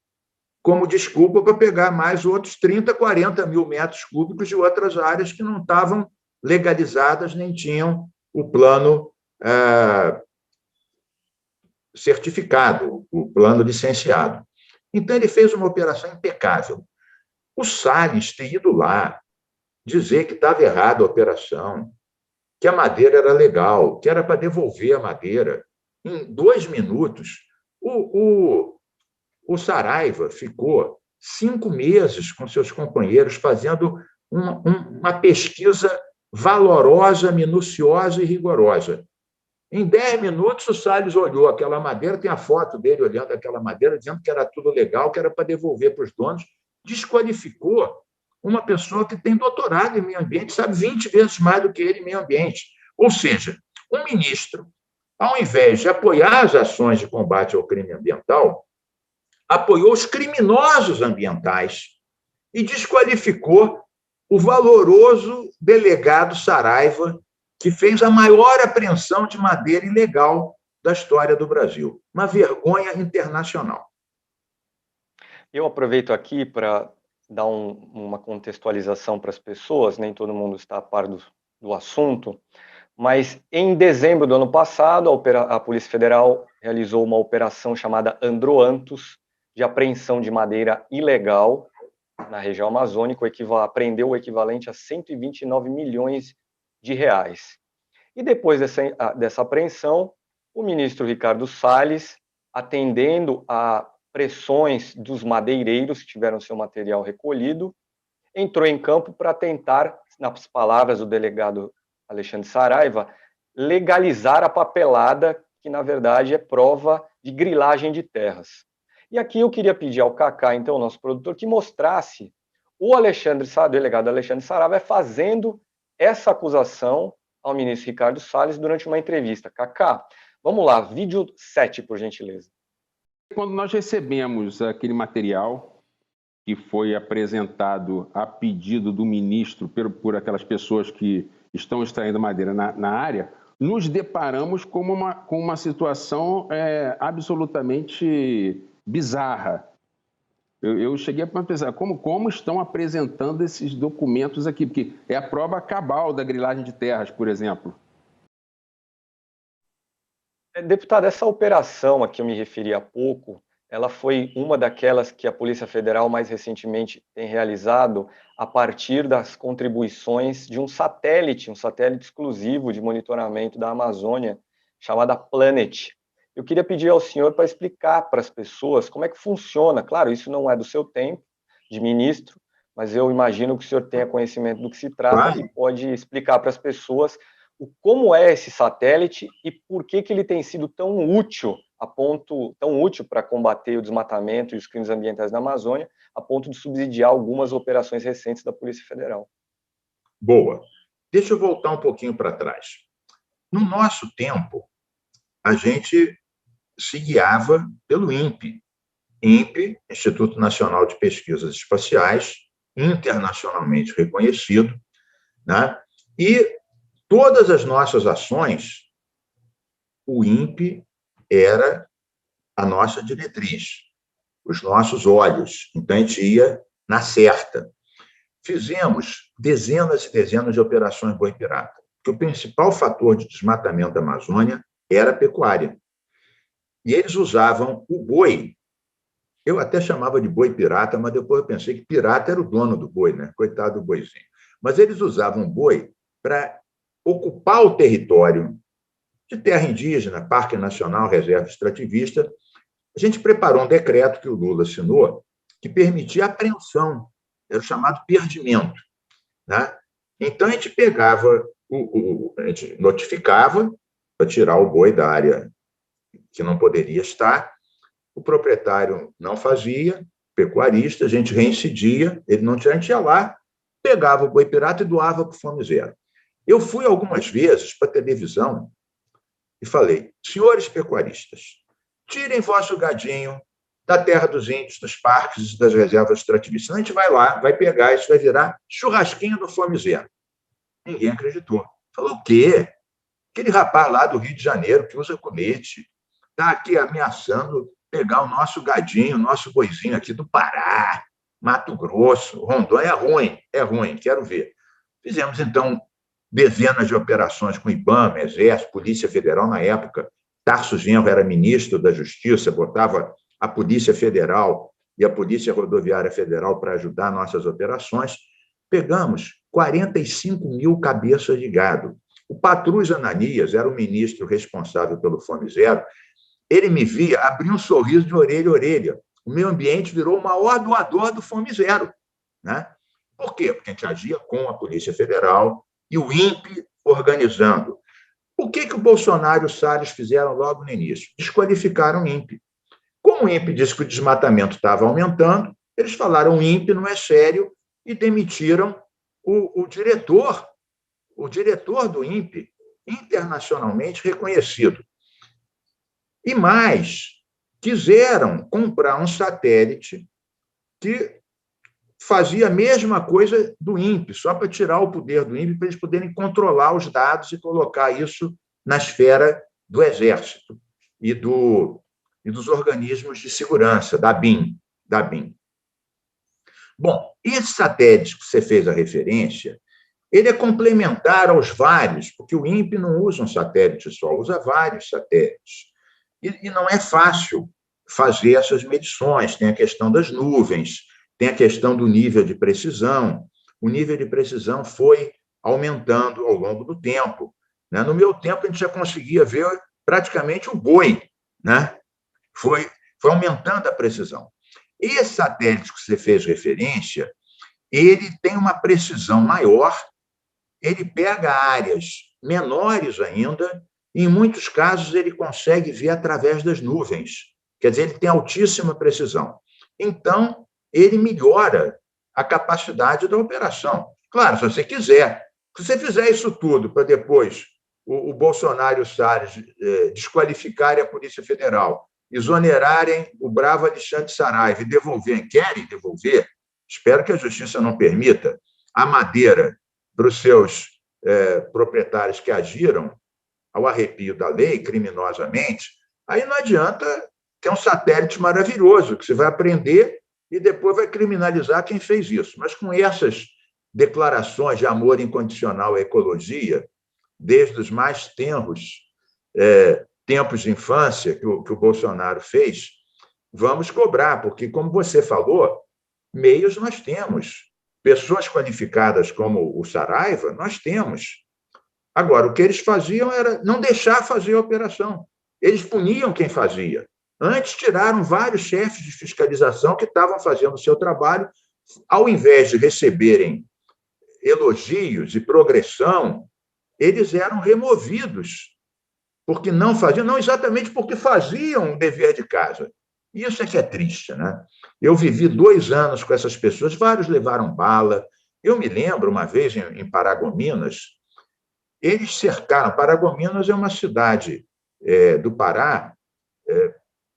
como desculpa para pegar mais outros 30, 40 mil metros cúbicos de outras áreas que não estavam legalizadas nem tinham o plano certificado, o plano licenciado. Então, ele fez uma operação impecável. O Salles ter ido lá dizer que estava errada a operação, que a madeira era legal, que era para devolver a madeira. Em 2 minutos, o Saraiva ficou 5 meses com seus companheiros fazendo uma pesquisa valorosa, minuciosa e rigorosa. Em 10 minutos, o Salles olhou aquela madeira, tem a foto dele olhando aquela madeira, dizendo que era tudo legal, que era para devolver para os donos, desqualificou uma pessoa que tem doutorado em meio ambiente, sabe 20 vezes mais do que ele em meio ambiente. Ou seja, um ministro, ao invés de apoiar as ações de combate ao crime ambiental, apoiou os criminosos ambientais e desqualificou o valoroso delegado Saraiva, que fez a maior apreensão de madeira ilegal da história do Brasil. Uma vergonha internacional. Eu aproveito aqui para dar uma contextualização para as pessoas, nem todo mundo está a par do assunto. Mas em dezembro do ano passado, a Polícia Federal realizou uma operação chamada Androantos, de apreensão de madeira ilegal na região amazônica, apreendeu o equivalente a 129 milhões de reais. E depois dessa apreensão, o ministro Ricardo Salles, atendendo a pressões dos madeireiros que tiveram seu material recolhido, entrou em campo para tentar, nas palavras do delegado Alexandre Saraiva, legalizar a papelada, que na verdade é prova de grilagem de terras. E aqui eu queria pedir ao Cacá, então, nosso produtor, que mostrasse o delegado Alexandre Saraiva fazendo essa acusação ao ministro Ricardo Salles durante uma entrevista. Cacá, vamos lá, vídeo 7, por gentileza. Quando nós recebemos aquele material que foi apresentado a pedido do ministro por aquelas pessoas que estão extraindo madeira na área, nos deparamos com uma situação absolutamente bizarra. Eu cheguei a pensar, como estão apresentando esses documentos aqui? Porque é a prova cabal da grilagem de terras, por exemplo. Deputado, essa operação a que eu me referi há pouco, ela foi uma daquelas que a Polícia Federal mais recentemente tem realizado a partir das contribuições de um satélite exclusivo de monitoramento da Amazônia, chamada Planet. Eu queria pedir ao senhor para explicar para as pessoas como é que funciona. Claro, isso não é do seu tempo de ministro, mas eu imagino que o senhor tenha conhecimento do que se trata e pode explicar para as pessoas como é esse satélite e por que ele tem sido tão útil para combater o desmatamento e os crimes ambientais na Amazônia, a ponto de subsidiar algumas operações recentes da Polícia Federal. Boa. Deixa eu voltar um pouquinho para trás. No nosso tempo, a gente se guiava pelo INPE. INPE, Instituto Nacional de Pesquisas Espaciais, internacionalmente reconhecido, né? E todas as nossas ações, o INPE era a nossa diretriz, os nossos olhos. Então, a gente ia na certa. Fizemos dezenas e dezenas de operações boi pirata, porque o principal fator de desmatamento da Amazônia era a pecuária. E eles usavam o boi. Eu até chamava de boi pirata, mas depois eu pensei que pirata era o dono do boi, né? Coitado do boizinho. Mas eles usavam o boi para ocupar o território de terra indígena, Parque Nacional, Reserva Extrativista. A gente preparou um decreto que o Lula assinou que permitia a apreensão, era o chamado perdimento, né? Então, a gente pegava, a gente notificava para tirar o boi da área que não poderia estar, o proprietário não fazia, pecuarista, a gente reincidia, ele não tinha, a gente ia lá, pegava o boi pirata e doava para o Fome Zero. Eu fui algumas vezes para a televisão e falei, senhores pecuaristas, tirem vosso gadinho da terra dos índios, dos parques e das reservas extrativistas. Senão a gente vai lá, vai pegar, isso vai virar churrasquinho do Fome Zero. Ninguém acreditou. Falou, o quê? Aquele rapaz lá do Rio de Janeiro que usa colete está aqui ameaçando pegar o nosso gadinho, o nosso boizinho aqui do Pará, Mato Grosso, Rondônia. É ruim, quero ver. Fizemos, então, dezenas de operações com IBAMA, Exército, Polícia Federal. Na época, Tarso Genro era ministro da Justiça, botava a Polícia Federal e a Polícia Rodoviária Federal para ajudar nossas operações. Pegamos 45 mil cabeças de gado. O Patrus Ananias era o ministro responsável pelo Fome Zero. Ele me via, abria um sorriso de orelha a orelha. O meio ambiente virou o maior doador do Fome Zero, né? Por quê? Porque a gente agia com a Polícia Federal e o INPE organizando. O que o Bolsonaro e o Salles fizeram logo no início? Desqualificaram o INPE. Como o INPE disse que o desmatamento estava aumentando, eles falaram o INPE não é sério e demitiram o diretor do INPE, internacionalmente reconhecido. E mais, quiseram comprar um satélite que fazia a mesma coisa do INPE, só para tirar o poder do INPE, para eles poderem controlar os dados e colocar isso na esfera do Exército e dos organismos de segurança, da BIM. Bom, esse satélite que você fez a referência, ele é complementar aos vários, porque o INPE não usa um satélite só, usa vários satélites. E não é fácil fazer essas medições. Tem a questão das nuvens, tem a questão do nível de precisão. O nível de precisão foi aumentando ao longo do tempo. No meu tempo, a gente já conseguia ver praticamente o boi, né? Foi aumentando a precisão. Esse satélite que você fez referência, ele tem uma precisão maior, ele pega áreas menores ainda, e, em muitos casos, ele consegue ver através das nuvens. Quer dizer, ele tem altíssima precisão. Então, ele melhora a capacidade da operação. Claro, se você quiser. Se você fizer isso tudo para depois o Bolsonaro e o Salles desqualificarem a Polícia Federal, exonerarem o bravo Alexandre Saraiva e querem devolver, espero que a Justiça não permita, a madeira para os seus proprietários que agiram ao arrepio da lei, criminosamente, aí não adianta ter um satélite maravilhoso, que você vai aprender e depois vai criminalizar quem fez isso. Mas com essas declarações de amor incondicional à ecologia, desde os mais tenros tempos de infância que o Bolsonaro fez, vamos cobrar, porque, como você falou, meios nós temos. Pessoas qualificadas como o Saraiva, nós temos. Agora, o que eles faziam era não deixar fazer a operação. Eles puniam quem fazia. Antes, tiraram vários chefes de fiscalização que estavam fazendo o seu trabalho, ao invés de receberem elogios e progressão, eles eram removidos, porque não faziam, não exatamente porque faziam o dever de casa. Isso é que é triste, né? Eu vivi 2 anos com essas pessoas, vários levaram bala. Eu me lembro, uma vez, em Paragominas, eles cercaram. Paragominas é uma cidade do Pará,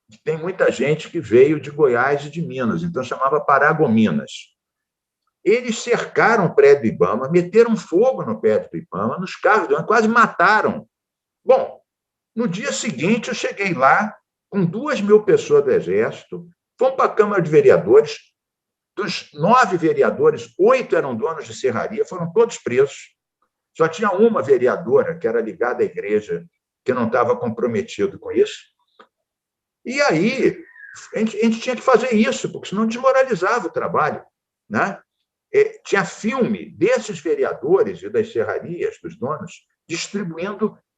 que tem muita gente que veio de Goiás e de Minas, então chamava Paragominas. Eles cercaram o prédio do IBAMA, meteram fogo no prédio do IBAMA, nos carros, quase mataram. Bom, no dia seguinte eu cheguei lá com 2.000 pessoas do Exército, fomos para a Câmara de Vereadores. Dos 9 vereadores, 8 eram donos de serraria, foram todos presos. Só tinha uma vereadora, que era ligada à igreja, que não estava comprometido com isso. E aí, a gente tinha que fazer isso, porque senão desmoralizava o trabalho, né? Tinha filme desses vereadores e das serrarias, dos donos,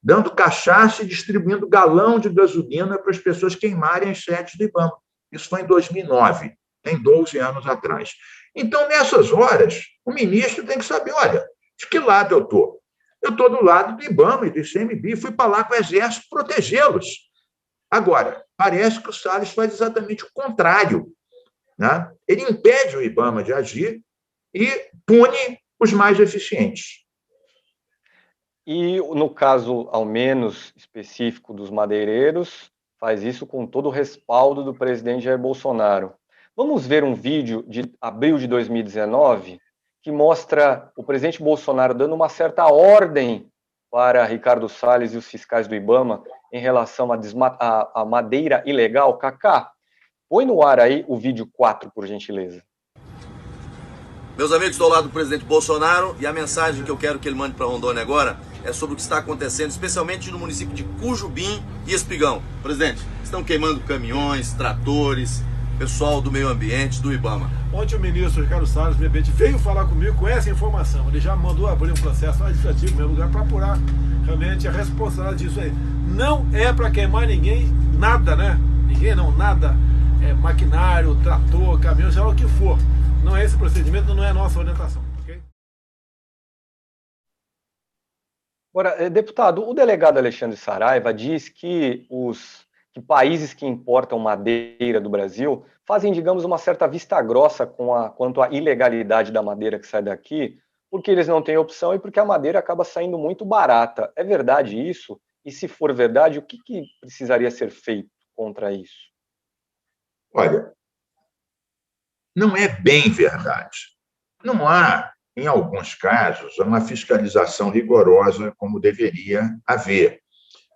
dando cachaça e distribuindo galão de gasolina para as pessoas queimarem as sedes do IBAMA. Isso foi em 2009, tem 12 anos atrás. Então, nessas horas, o ministro tem que saber, olha, de que lado eu estou? Eu estou do lado do IBAMA e do ICMBio, fui para lá com o Exército protegê-los. Agora, parece que o Salles faz exatamente o contrário, né? Ele impede o IBAMA de agir e pune os mais eficientes. E, no caso, ao menos específico dos madeireiros, faz isso com todo o respaldo do presidente Jair Bolsonaro. Vamos ver um vídeo de abril de 2019 que mostra o presidente Bolsonaro dando uma certa ordem para Ricardo Salles e os fiscais do IBAMA em relação à madeira ilegal. Cacá, põe no ar aí o vídeo 4, por gentileza. Meus amigos, estou ao lado do presidente Bolsonaro e a mensagem que eu quero que ele mande para Rondônia agora é sobre o que está acontecendo, especialmente no município de Cujubim e Espigão. Presidente, estão queimando caminhões, tratores, pessoal do meio ambiente, do IBAMA. Ontem o ministro Ricardo Salles, de repente, veio falar comigo com essa informação. Ele já mandou abrir um processo administrativo no meu lugar para apurar realmente a responsabilidade disso aí. Não é para queimar ninguém, nada, né? Ninguém não, nada. Maquinário, trator, caminhão, seja lá o que for. Não é esse procedimento, não é a nossa orientação. Okay? Agora, deputado, o delegado Alexandre Saraiva diz que países que importam madeira do Brasil fazem, digamos, uma certa vista grossa quanto à ilegalidade da madeira que sai daqui, porque eles não têm opção e porque a madeira acaba saindo muito barata. É verdade isso? E, se for verdade, o que precisaria ser feito contra isso? Olha, não é bem verdade. Não há, em alguns casos, uma fiscalização rigorosa como deveria haver.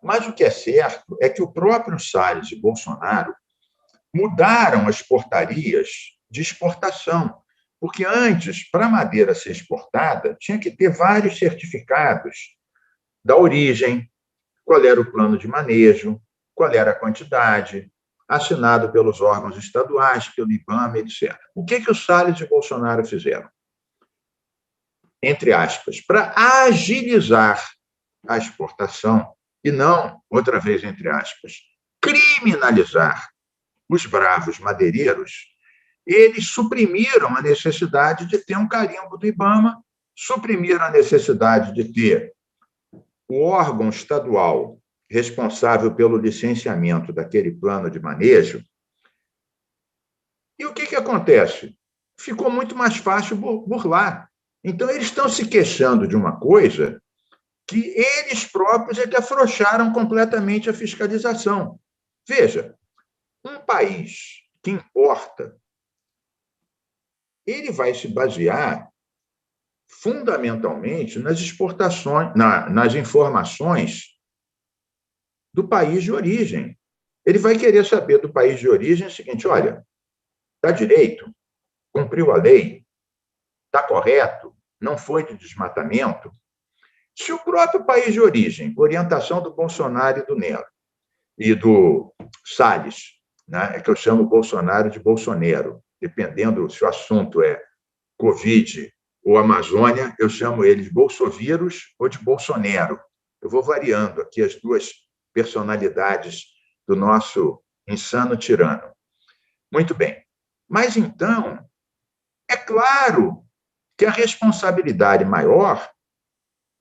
Mas o que é certo é que o próprio Salles e Bolsonaro mudaram as portarias de exportação. Porque antes, para a madeira ser exportada, tinha que ter vários certificados da origem, qual era o plano de manejo, qual era a quantidade, assinado pelos órgãos estaduais, pelo IBAMA, etc. O que o Salles e o Bolsonaro fizeram? Entre aspas, para agilizar a exportação, e não, outra vez, entre aspas, criminalizar os bravos madeireiros, eles suprimiram a necessidade de ter um carimbo do IBAMA, suprimiram a necessidade de ter o órgão estadual responsável pelo licenciamento daquele plano de manejo. E o que acontece? Ficou muito mais fácil burlar. Então, eles estão se queixando de uma coisa que eles próprios é que afrouxaram completamente a fiscalização. Veja, um país que importa, ele vai se basear fundamentalmente nas exportações, nas informações do país de origem. Ele vai querer saber do país de origem o seguinte: olha, está direito, cumpriu a lei, está correto, não foi de desmatamento. Se o próprio país de origem, orientação do Bolsonaro e do Nero, e do Salles, né, é que eu chamo Bolsonaro de Bolsonaro, dependendo se o assunto é Covid ou Amazônia, eu chamo ele de Bolsovírus ou de Bolsonaro. Eu vou variando aqui as duas personalidades do nosso insano tirano. Muito bem. Mas, então, é claro que a responsabilidade maior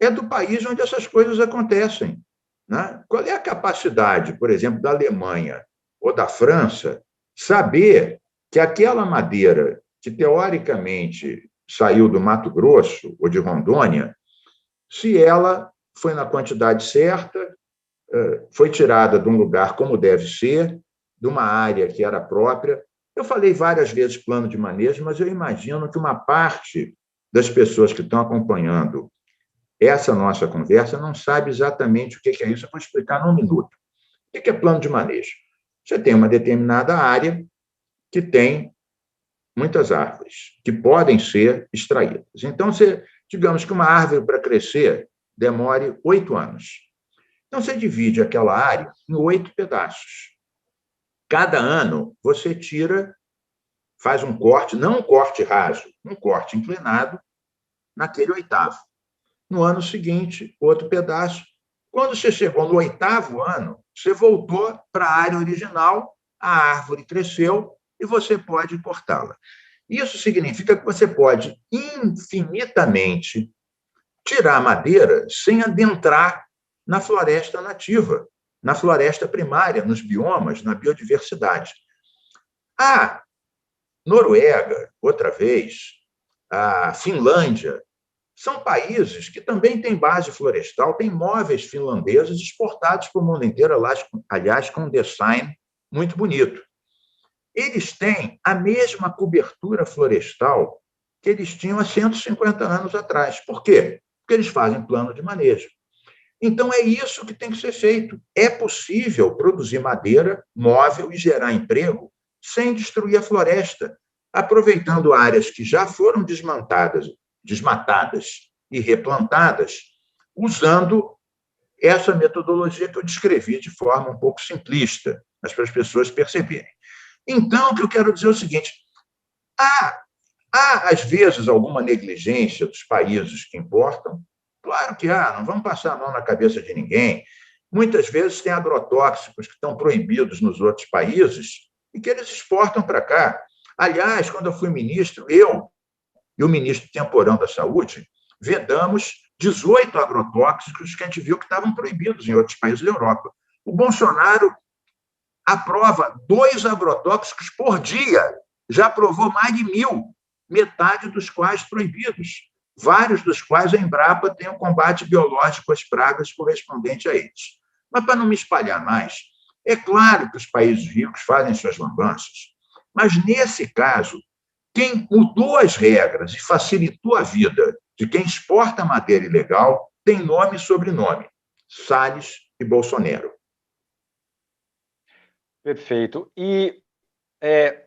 é do país onde essas coisas acontecem. Né? Qual é a capacidade, por exemplo, da Alemanha ou da França saber que aquela madeira que, teoricamente, saiu do Mato Grosso ou de Rondônia, se ela foi na quantidade certa, foi tirada de um lugar como deve ser, de uma área que era própria. Eu falei várias vezes plano de manejo, mas eu imagino que uma parte das pessoas que estão acompanhando essa nossa conversa não sabe exatamente o que é isso. Eu vou explicar num minuto. O que é plano de manejo? Você tem uma determinada área que tem muitas árvores que podem ser extraídas. Então, digamos que uma árvore, para crescer, demore 8 anos. Então, você divide aquela área em 8 pedaços. Cada ano, você faz um corte, não um corte raso, um corte inclinado naquele 8º. No ano seguinte, outro pedaço. Quando você chegou no 8º ano, você voltou para a área original, a árvore cresceu e você pode cortá-la. Isso significa que você pode infinitamente tirar madeira sem adentrar na floresta nativa, na floresta primária, nos biomas, na biodiversidade. A Noruega, outra vez, a Finlândia, são países que também têm base florestal, têm móveis finlandeses exportados para o mundo inteiro, aliás, com um design muito bonito. Eles têm a mesma cobertura florestal que eles tinham há 150 anos atrás. Por quê? Porque eles fazem plano de manejo. Então, é isso que tem que ser feito. É possível produzir madeira móvel e gerar emprego sem destruir a floresta, aproveitando áreas que já foram desmatadas e replantadas, usando essa metodologia que eu descrevi de forma um pouco simplista, mas para as pessoas perceberem. Então, o que eu quero dizer é o seguinte: há, às vezes, alguma negligência dos países que importam. Claro que há, não vamos passar a mão na cabeça de ninguém. Muitas vezes tem agrotóxicos que estão proibidos nos outros países e que eles exportam para cá. Aliás, quando eu fui ministro, eu e o ministro temporão da Saúde vedamos 18 agrotóxicos que a gente viu que estavam proibidos em outros países da Europa. O Bolsonaro aprova 2 agrotóxicos por dia, já aprovou mais de 1.000, metade dos quais proibidos, vários dos quais a Embrapa tem o combate biológico às pragas correspondente a eles. Mas, para não me espalhar mais, é claro que os países ricos fazem suas lambanças, mas, nesse caso, quem mudou as regras e facilitou a vida de quem exporta madeira ilegal tem nome e sobrenome: Salles e Bolsonaro. Perfeito. E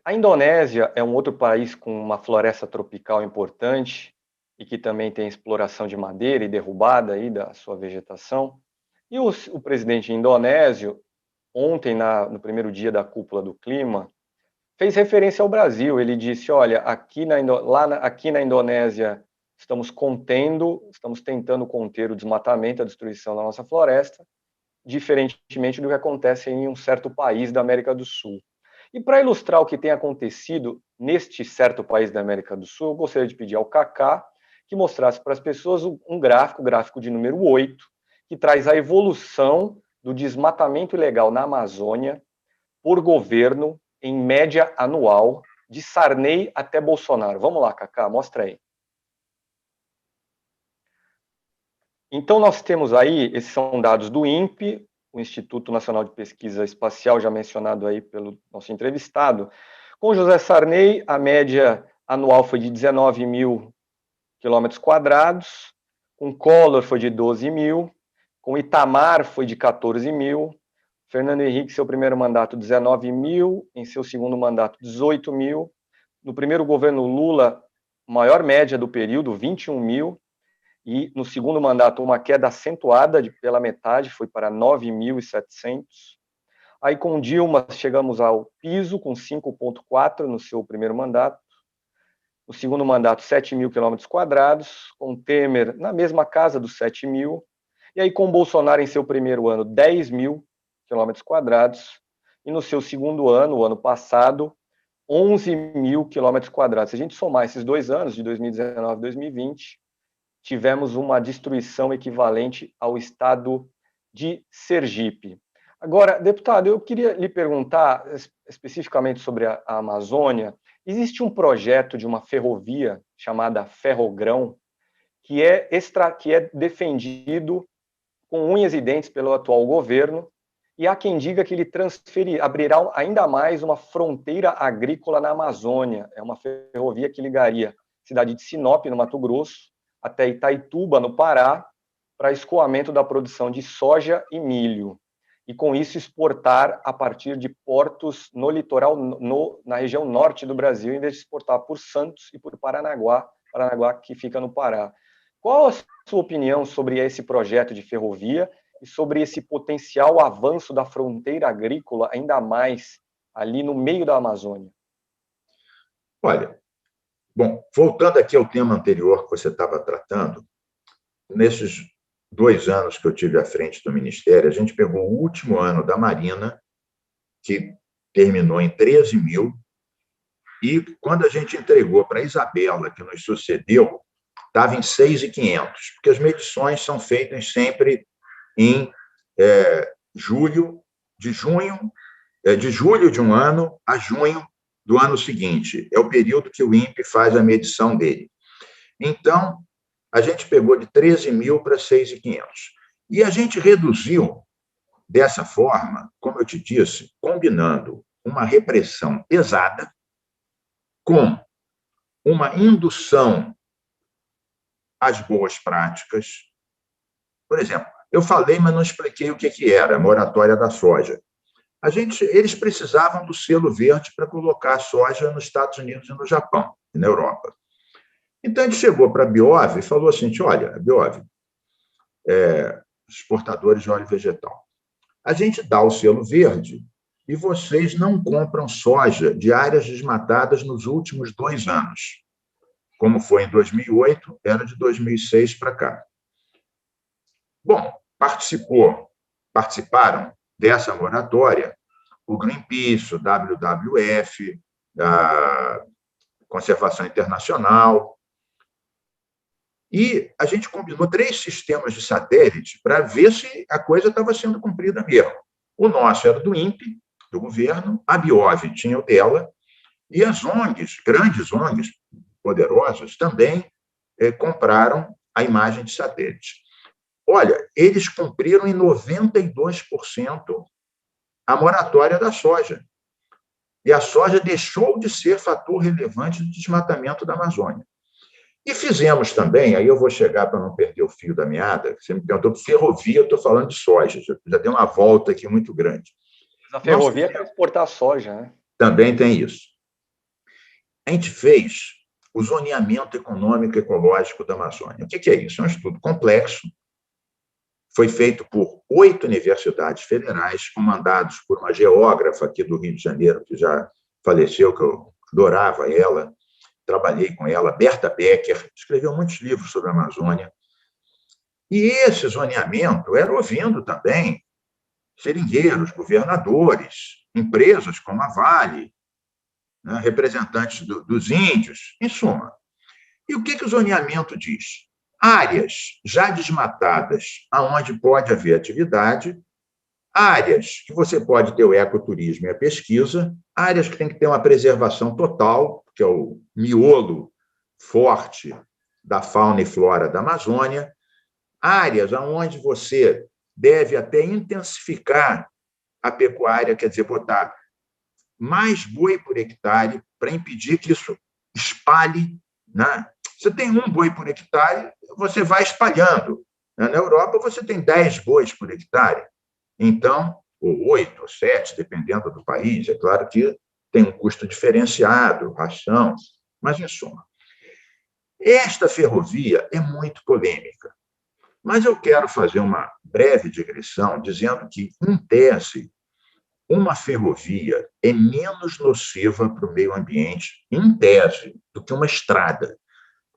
A Indonésia é um outro país com uma floresta tropical importante e que também tem exploração de madeira e derrubada aí da sua vegetação. E o presidente indonésio, ontem, no primeiro dia da cúpula do clima, fez referência ao Brasil. Ele disse, olha, aqui na Indonésia estamos tentando conter o desmatamento, a destruição da nossa floresta, diferentemente do que acontece em um certo país da América do Sul. E para ilustrar o que tem acontecido neste certo país da América do Sul, eu gostaria de pedir ao Kaká que mostrasse para as pessoas um gráfico, o gráfico de número 8, que traz a evolução do desmatamento ilegal na Amazônia por governo, em média anual, de Sarney até Bolsonaro. Vamos lá, Kaká, mostra aí. Então, nós temos aí, esses são dados do INPE, o Instituto Nacional de Pesquisa Espacial, já mencionado aí pelo nosso entrevistado. Com José Sarney, a média anual foi de 19 mil quilômetros quadrados, com Collor foi de 12 mil, com Itamar foi de 14 mil, Fernando Henrique, seu primeiro mandato, 19 mil, em seu segundo mandato, 18 mil, no primeiro governo Lula, maior média do período, 21 mil, e no segundo mandato uma queda acentuada pela metade, foi para 9.700. Aí com Dilma chegamos ao piso, com 5,4 no seu primeiro mandato. No segundo mandato, 7 mil quilômetros quadrados. Com Temer, na mesma casa dos 7 mil. E aí com Bolsonaro, em seu primeiro ano, 10 mil quilômetros quadrados. E no seu segundo ano, o ano passado, 11 mil quilômetros quadrados. Se a gente somar esses 2 anos, de 2019 e 2020, tivemos uma destruição equivalente ao estado de Sergipe. Agora, deputado, eu queria lhe perguntar especificamente sobre a Amazônia. Existe um projeto de uma ferrovia chamada Ferrogrão, que é defendido com unhas e dentes pelo atual governo, e há quem diga que ele abrirá ainda mais uma fronteira agrícola na Amazônia. É uma ferrovia que ligaria a cidade de Sinop, no Mato Grosso, até Itaituba, no Pará, para escoamento da produção de soja e milho, e com isso exportar a partir de portos no litoral, na região norte do Brasil, em vez de exportar por Santos e por Paranaguá, que fica no Pará. Qual a sua opinião sobre esse projeto de ferrovia e sobre esse potencial avanço da fronteira agrícola, ainda mais ali no meio da Amazônia? Olha, bom, voltando aqui ao tema anterior que você estava tratando, nesses 2 anos que eu tive à frente do Ministério, a gente pegou o último ano da Marina, que terminou em 13 mil, e quando a gente entregou para a Isabela, que nos sucedeu, estava em 6.500, porque as medições são feitas sempre em julho de um ano a junho do ano seguinte. É o período que o INPE faz a medição dele. Então, a gente pegou de 13 mil para 6.500. E a gente reduziu dessa forma, como eu te disse, combinando uma repressão pesada com uma indução às boas práticas. Por exemplo, eu falei, mas não expliquei o que era a moratória da soja. Eles precisavam do selo verde para colocar a soja nos Estados Unidos e no Japão, e na Europa. Então, a gente chegou para a Biov e falou assim, olha, Biov, exportadores de óleo vegetal, a gente dá o selo verde e vocês não compram soja de áreas desmatadas nos últimos 2 anos. Como foi em 2008, era de 2006 para cá. Bom, participaram dessa moratória o Greenpeace, o WWF, a Conservação Internacional, e a gente combinou 3 sistemas de satélite para ver se a coisa estava sendo cumprida mesmo. O nosso era do INPE, do governo, a Biov tinha o dela, e as ONGs, grandes ONGs, poderosas, também compraram a imagem de satélite. Olha, eles cumpriram em 92% a moratória da soja. E a soja deixou de ser fator relevante do desmatamento da Amazônia. E fizemos também, aí eu vou chegar para não perder o fio da meada, você me perguntou de ferrovia, eu estou falando de soja, já deu uma volta aqui muito grande. A ferrovia é para exportar soja, né? Também tem isso. A gente fez o zoneamento econômico e ecológico da Amazônia. O que é isso? É um estudo complexo, foi feito por 8 universidades federais, comandados por uma geógrafa aqui do Rio de Janeiro, que já faleceu, que eu adorava ela, trabalhei com ela, Berta Becker, escreveu muitos livros sobre a Amazônia. E esse zoneamento era ouvindo também seringueiros, governadores, empresas como a Vale, né, representantes dos índios, em suma. E o que o zoneamento diz? Áreas já desmatadas, aonde pode haver atividade, áreas que você pode ter o ecoturismo e a pesquisa, áreas que tem que ter uma preservação total, que é o miolo forte da fauna e flora da Amazônia, áreas onde você deve até intensificar a pecuária, quer dizer, botar mais boi por hectare para impedir que isso espalhe, né? Você tem 1 boi por hectare, você vai espalhando. Na Europa, você tem 10 bois por hectare. Então, ou 8 ou 7, dependendo do país. É claro que tem um custo diferenciado, ração, mas, em suma. Esta ferrovia é muito polêmica. Mas eu quero fazer uma breve digressão dizendo que, em tese, uma ferrovia é menos nociva para o meio ambiente, em tese, do que uma estrada.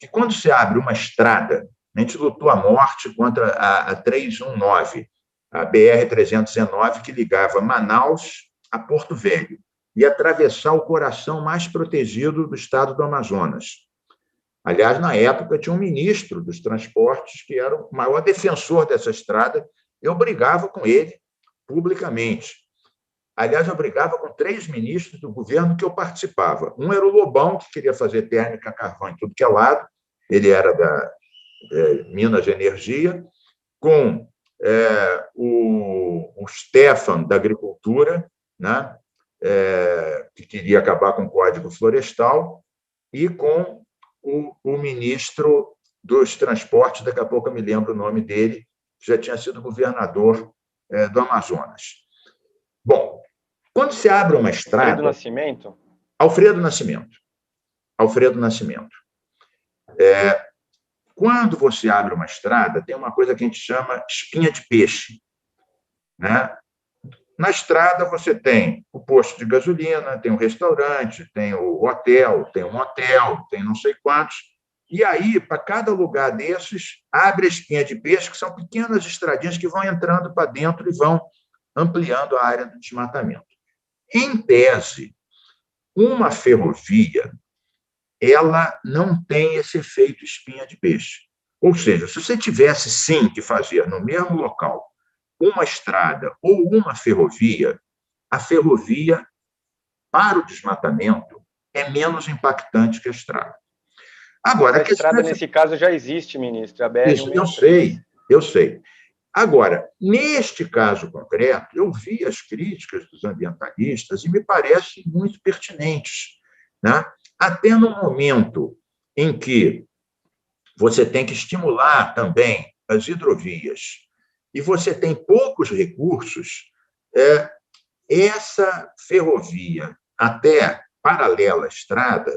E quando se abre uma estrada, a gente lutou à morte contra a 319, a BR-319, que ligava Manaus a Porto Velho, e atravessar o coração mais protegido do estado do Amazonas. Aliás, na época, tinha um ministro dos transportes que era o maior defensor dessa estrada. Eu brigava com ele publicamente. Aliás, eu brigava com 3 ministros do governo que eu participava. Um era o Lobão, que queria fazer térmica a carvão em tudo que é lado. Ele era da Minas de Energia. Com o Stefan, da Agricultura, né? Que queria acabar com o Código Florestal. E com o ministro dos Transportes, daqui a pouco eu me lembro o nome dele, que já tinha sido governador do Amazonas. Bom, quando se abre uma estrada... Alfredo Nascimento? Alfredo Nascimento. Alfredo Nascimento. Quando você abre uma estrada, tem uma coisa que a gente chama espinha de peixe, né? Na estrada, você tem o posto de gasolina, tem o restaurante, tem o hotel, tem um motel, tem não sei quantos. E aí, para cada lugar desses, abre a espinha de peixe, que são pequenas estradinhas que vão entrando para dentro e vão ampliando a área do desmatamento. Em tese, uma ferrovia, ela não tem esse efeito espinha de peixe. Ou seja, se você tivesse, sim, que fazer no mesmo local uma estrada ou uma ferrovia, a ferrovia, para o desmatamento, é menos impactante que a estrada. Agora, a estrada, nesse caso, já existe, ministro. A BR isso, eu sei. Agora, neste caso concreto, eu vi as críticas dos ambientalistas e me parecem muito pertinentes, né? Até no momento em que você tem que estimular também as hidrovias e você tem poucos recursos, essa ferrovia, até paralela à estrada,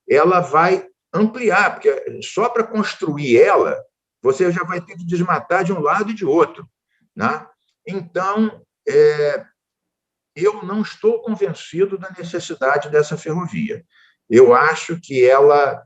ela vai ampliar, porque só para construir ela, você já vai ter que desmatar de um lado e de outro, né? Então, eu não estou convencido da necessidade dessa ferrovia. Eu acho que ela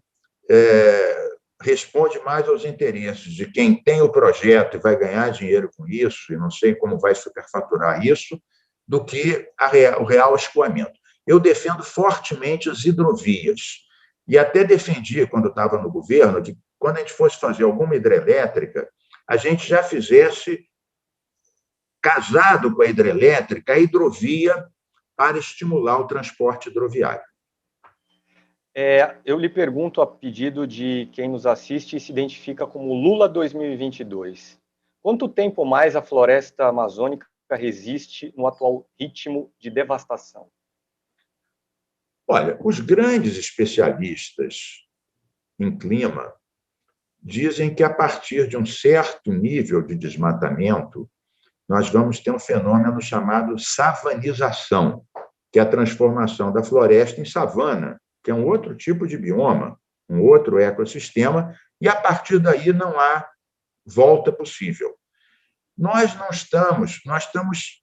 responde mais aos interesses de quem tem o projeto e vai ganhar dinheiro com isso, e não sei como vai superfaturar isso, do que o real escoamento. Eu defendo fortemente as hidrovias, e até defendi, quando estava no governo, que quando a gente fosse fazer alguma hidrelétrica, a gente já fizesse, casado com a hidrelétrica, a hidrovia para estimular o transporte hidroviário. Eu lhe pergunto, a pedido de quem nos assiste e se identifica como Lula 2022, quanto tempo mais a floresta amazônica resiste no atual ritmo de devastação? Olha, os grandes especialistas em clima dizem que, a partir de um certo nível de desmatamento, nós vamos ter um fenômeno chamado savanização. que é a transformação da floresta em savana, que é um outro tipo de bioma, um outro ecossistema, e a partir daí não há volta possível. Nós estamos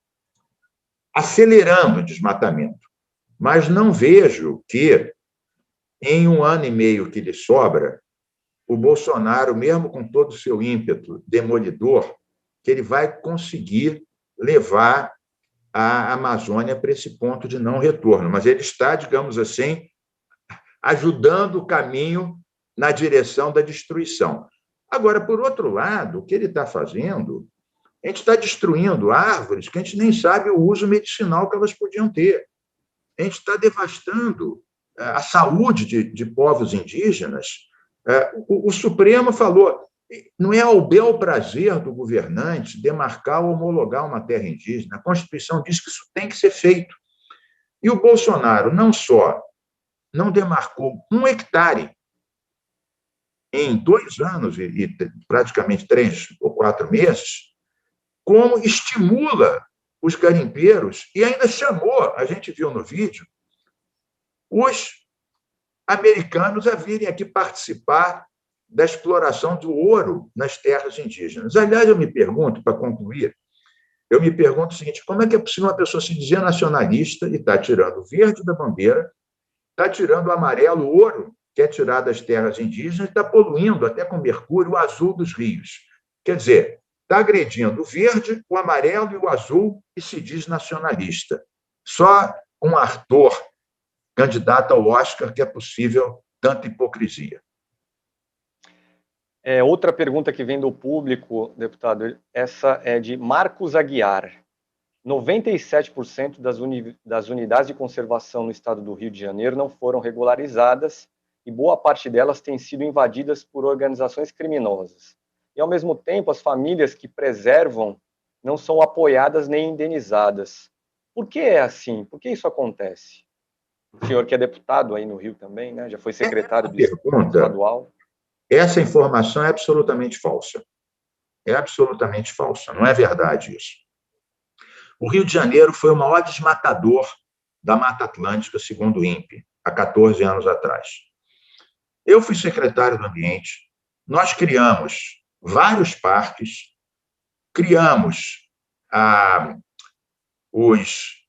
acelerando o desmatamento, mas não vejo que, em 1 ano e meio que lhe sobra, o Bolsonaro, mesmo com todo o seu ímpeto demolidor, que ele vai conseguir levar a Amazônia para esse ponto de não retorno. Mas ele está, digamos assim, ajudando o caminho na direção da destruição. Agora, por outro lado, o que ele está fazendo, a gente está destruindo árvores que a gente nem sabe o uso medicinal que elas podiam ter. A gente está devastando a saúde de povos indígenas. O Supremo falou, não é ao bel prazer do governante demarcar ou homologar uma terra indígena. A Constituição diz que isso tem que ser feito. E o Bolsonaro não só não demarcou 1 hectare em 2 anos e praticamente 3 ou 4 meses, como estimula os garimpeiros e ainda chamou, a gente viu no vídeo, os americanos a virem aqui participar da exploração do ouro nas terras indígenas. Aliás, eu me pergunto, para concluir, eu me pergunto o seguinte, como é que é possível uma pessoa se dizer nacionalista e está tirando o verde da bandeira, está tirando o amarelo, o ouro, que é tirado das terras indígenas, e está poluindo até com mercúrio o azul dos rios. Quer dizer, está agredindo o verde, o amarelo e o azul e se diz nacionalista. Só um ator candidato ao Oscar que é possível tanta hipocrisia. Outra pergunta que vem do público, deputado, essa é de Marcos Aguiar. 97% das unidades de conservação no estado do Rio de Janeiro não foram regularizadas e boa parte delas têm sido invadidas por organizações criminosas. E, ao mesmo tempo, as famílias que preservam não são apoiadas nem indenizadas. Por que é assim? Por que isso acontece? O senhor que é deputado aí no Rio também, né? Já foi secretário do estadual. Essa informação é absolutamente falsa. É absolutamente falsa. Não é verdade isso. O Rio de Janeiro foi o maior desmatador da Mata Atlântica, segundo o INPE, há 14 anos atrás. Eu fui secretário do Ambiente, nós criamos vários parques, criamos os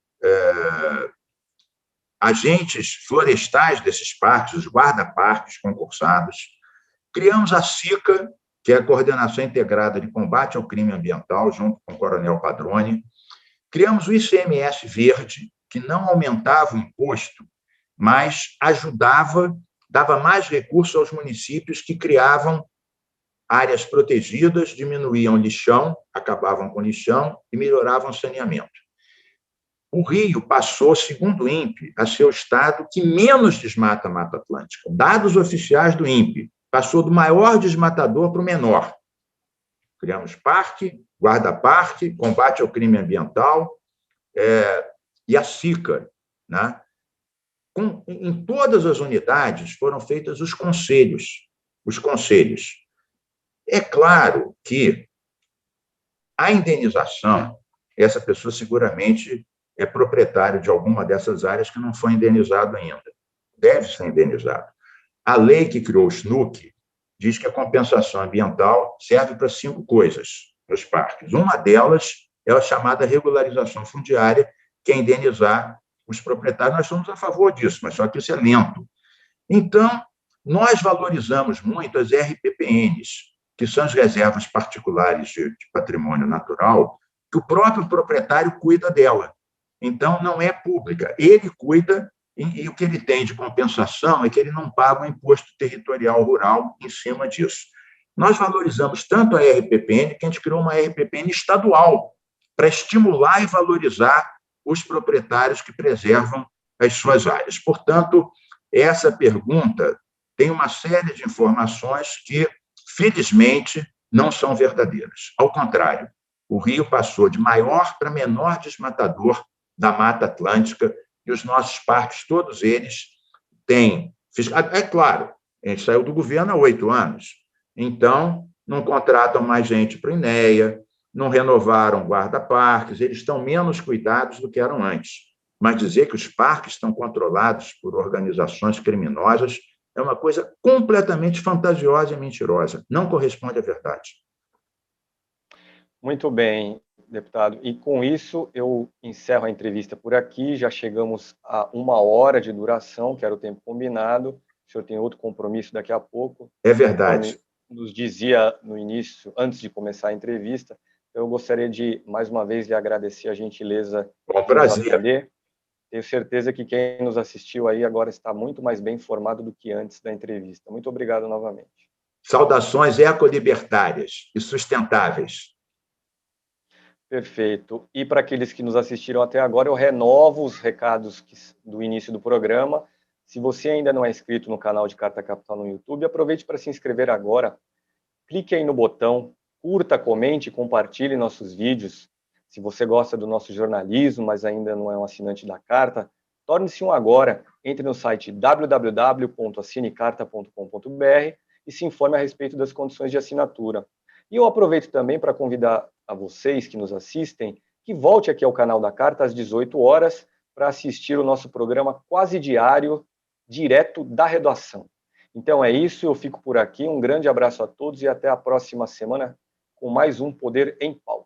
agentes florestais desses parques, os guarda-parques concursados, criamos a SICA, que é a Coordenação Integrada de Combate ao Crime Ambiental, junto com o Coronel Padrone, criamos o ICMS Verde, que não aumentava o imposto, mas ajudava, dava mais recursos aos municípios que criavam áreas protegidas, diminuíam lixão, acabavam com lixão e melhoravam o saneamento. O Rio passou, segundo o INPE, a ser o estado que menos desmata a Mata Atlântica. Dados oficiais do INPE, passou do maior desmatador para o menor. Criamos parque, guarda-parque, combate ao crime ambiental e a SICA. Né? Em todas as unidades foram feitos os conselhos. É claro que a indenização, essa pessoa seguramente é proprietário de alguma dessas áreas que não foi indenizado ainda. Deve ser indenizado. A lei que criou o SNUC diz que a compensação ambiental serve para 5 coisas nos parques. Uma delas é a chamada regularização fundiária, que é indenizar os proprietários. Nós somos a favor disso, mas só que isso é lento. Então, nós valorizamos muito as RPPNs, que são as reservas particulares de patrimônio natural, que o próprio proprietário cuida dela. Então, não é pública. Ele cuida e o que ele tem de compensação é que ele não paga o imposto territorial rural em cima disso. Nós valorizamos tanto a RPPN que a gente criou uma RPPN estadual para estimular e valorizar os proprietários que preservam as suas áreas. Portanto, essa pergunta tem uma série de informações que, felizmente, não são verdadeiras. Ao contrário, o Rio passou de maior para menor desmatador da Mata Atlântica e os nossos parques, todos eles, têm... É claro, a gente saiu do governo há 8 anos, então não contratam mais gente para o INEA, não renovaram guarda-parques, eles estão menos cuidados do que eram antes. mas dizer que os parques estão controlados por organizações criminosas é uma coisa completamente fantasiosa e mentirosa. Não corresponde à verdade. Muito bem, deputado. E com isso, eu encerro a entrevista por aqui. Já chegamos a 1 hora de duração, que era o tempo combinado. O senhor tem outro compromisso daqui a pouco. É verdade. Conforme nos dizia no início, antes de começar a entrevista, eu gostaria de, mais uma vez, lhe agradecer a gentileza Com de nos prazer. atender. Tenho certeza que quem nos assistiu aí agora está muito mais bem informado do que antes da entrevista. Muito obrigado novamente. Saudações ecolibertárias e sustentáveis. Perfeito. E para aqueles que nos assistiram até agora, eu renovo os recados do início do programa. Se você ainda não é inscrito no canal de Carta Capital no YouTube, aproveite para se inscrever agora. Clique aí no botão, curta, comente, compartilhe nossos vídeos. Se você gosta do nosso jornalismo, mas ainda não é um assinante da Carta, torne-se um agora. Entre no site www.assinecarta.com.br e se informe a respeito das condições de assinatura. E eu aproveito também para convidar a vocês que nos assistem que volte aqui ao canal da Carta às 18 horas para assistir o nosso programa quase diário, direto da redação. Então é isso, eu fico por aqui. Um grande abraço a todos e até a próxima semana com mais um Poder em Pauta.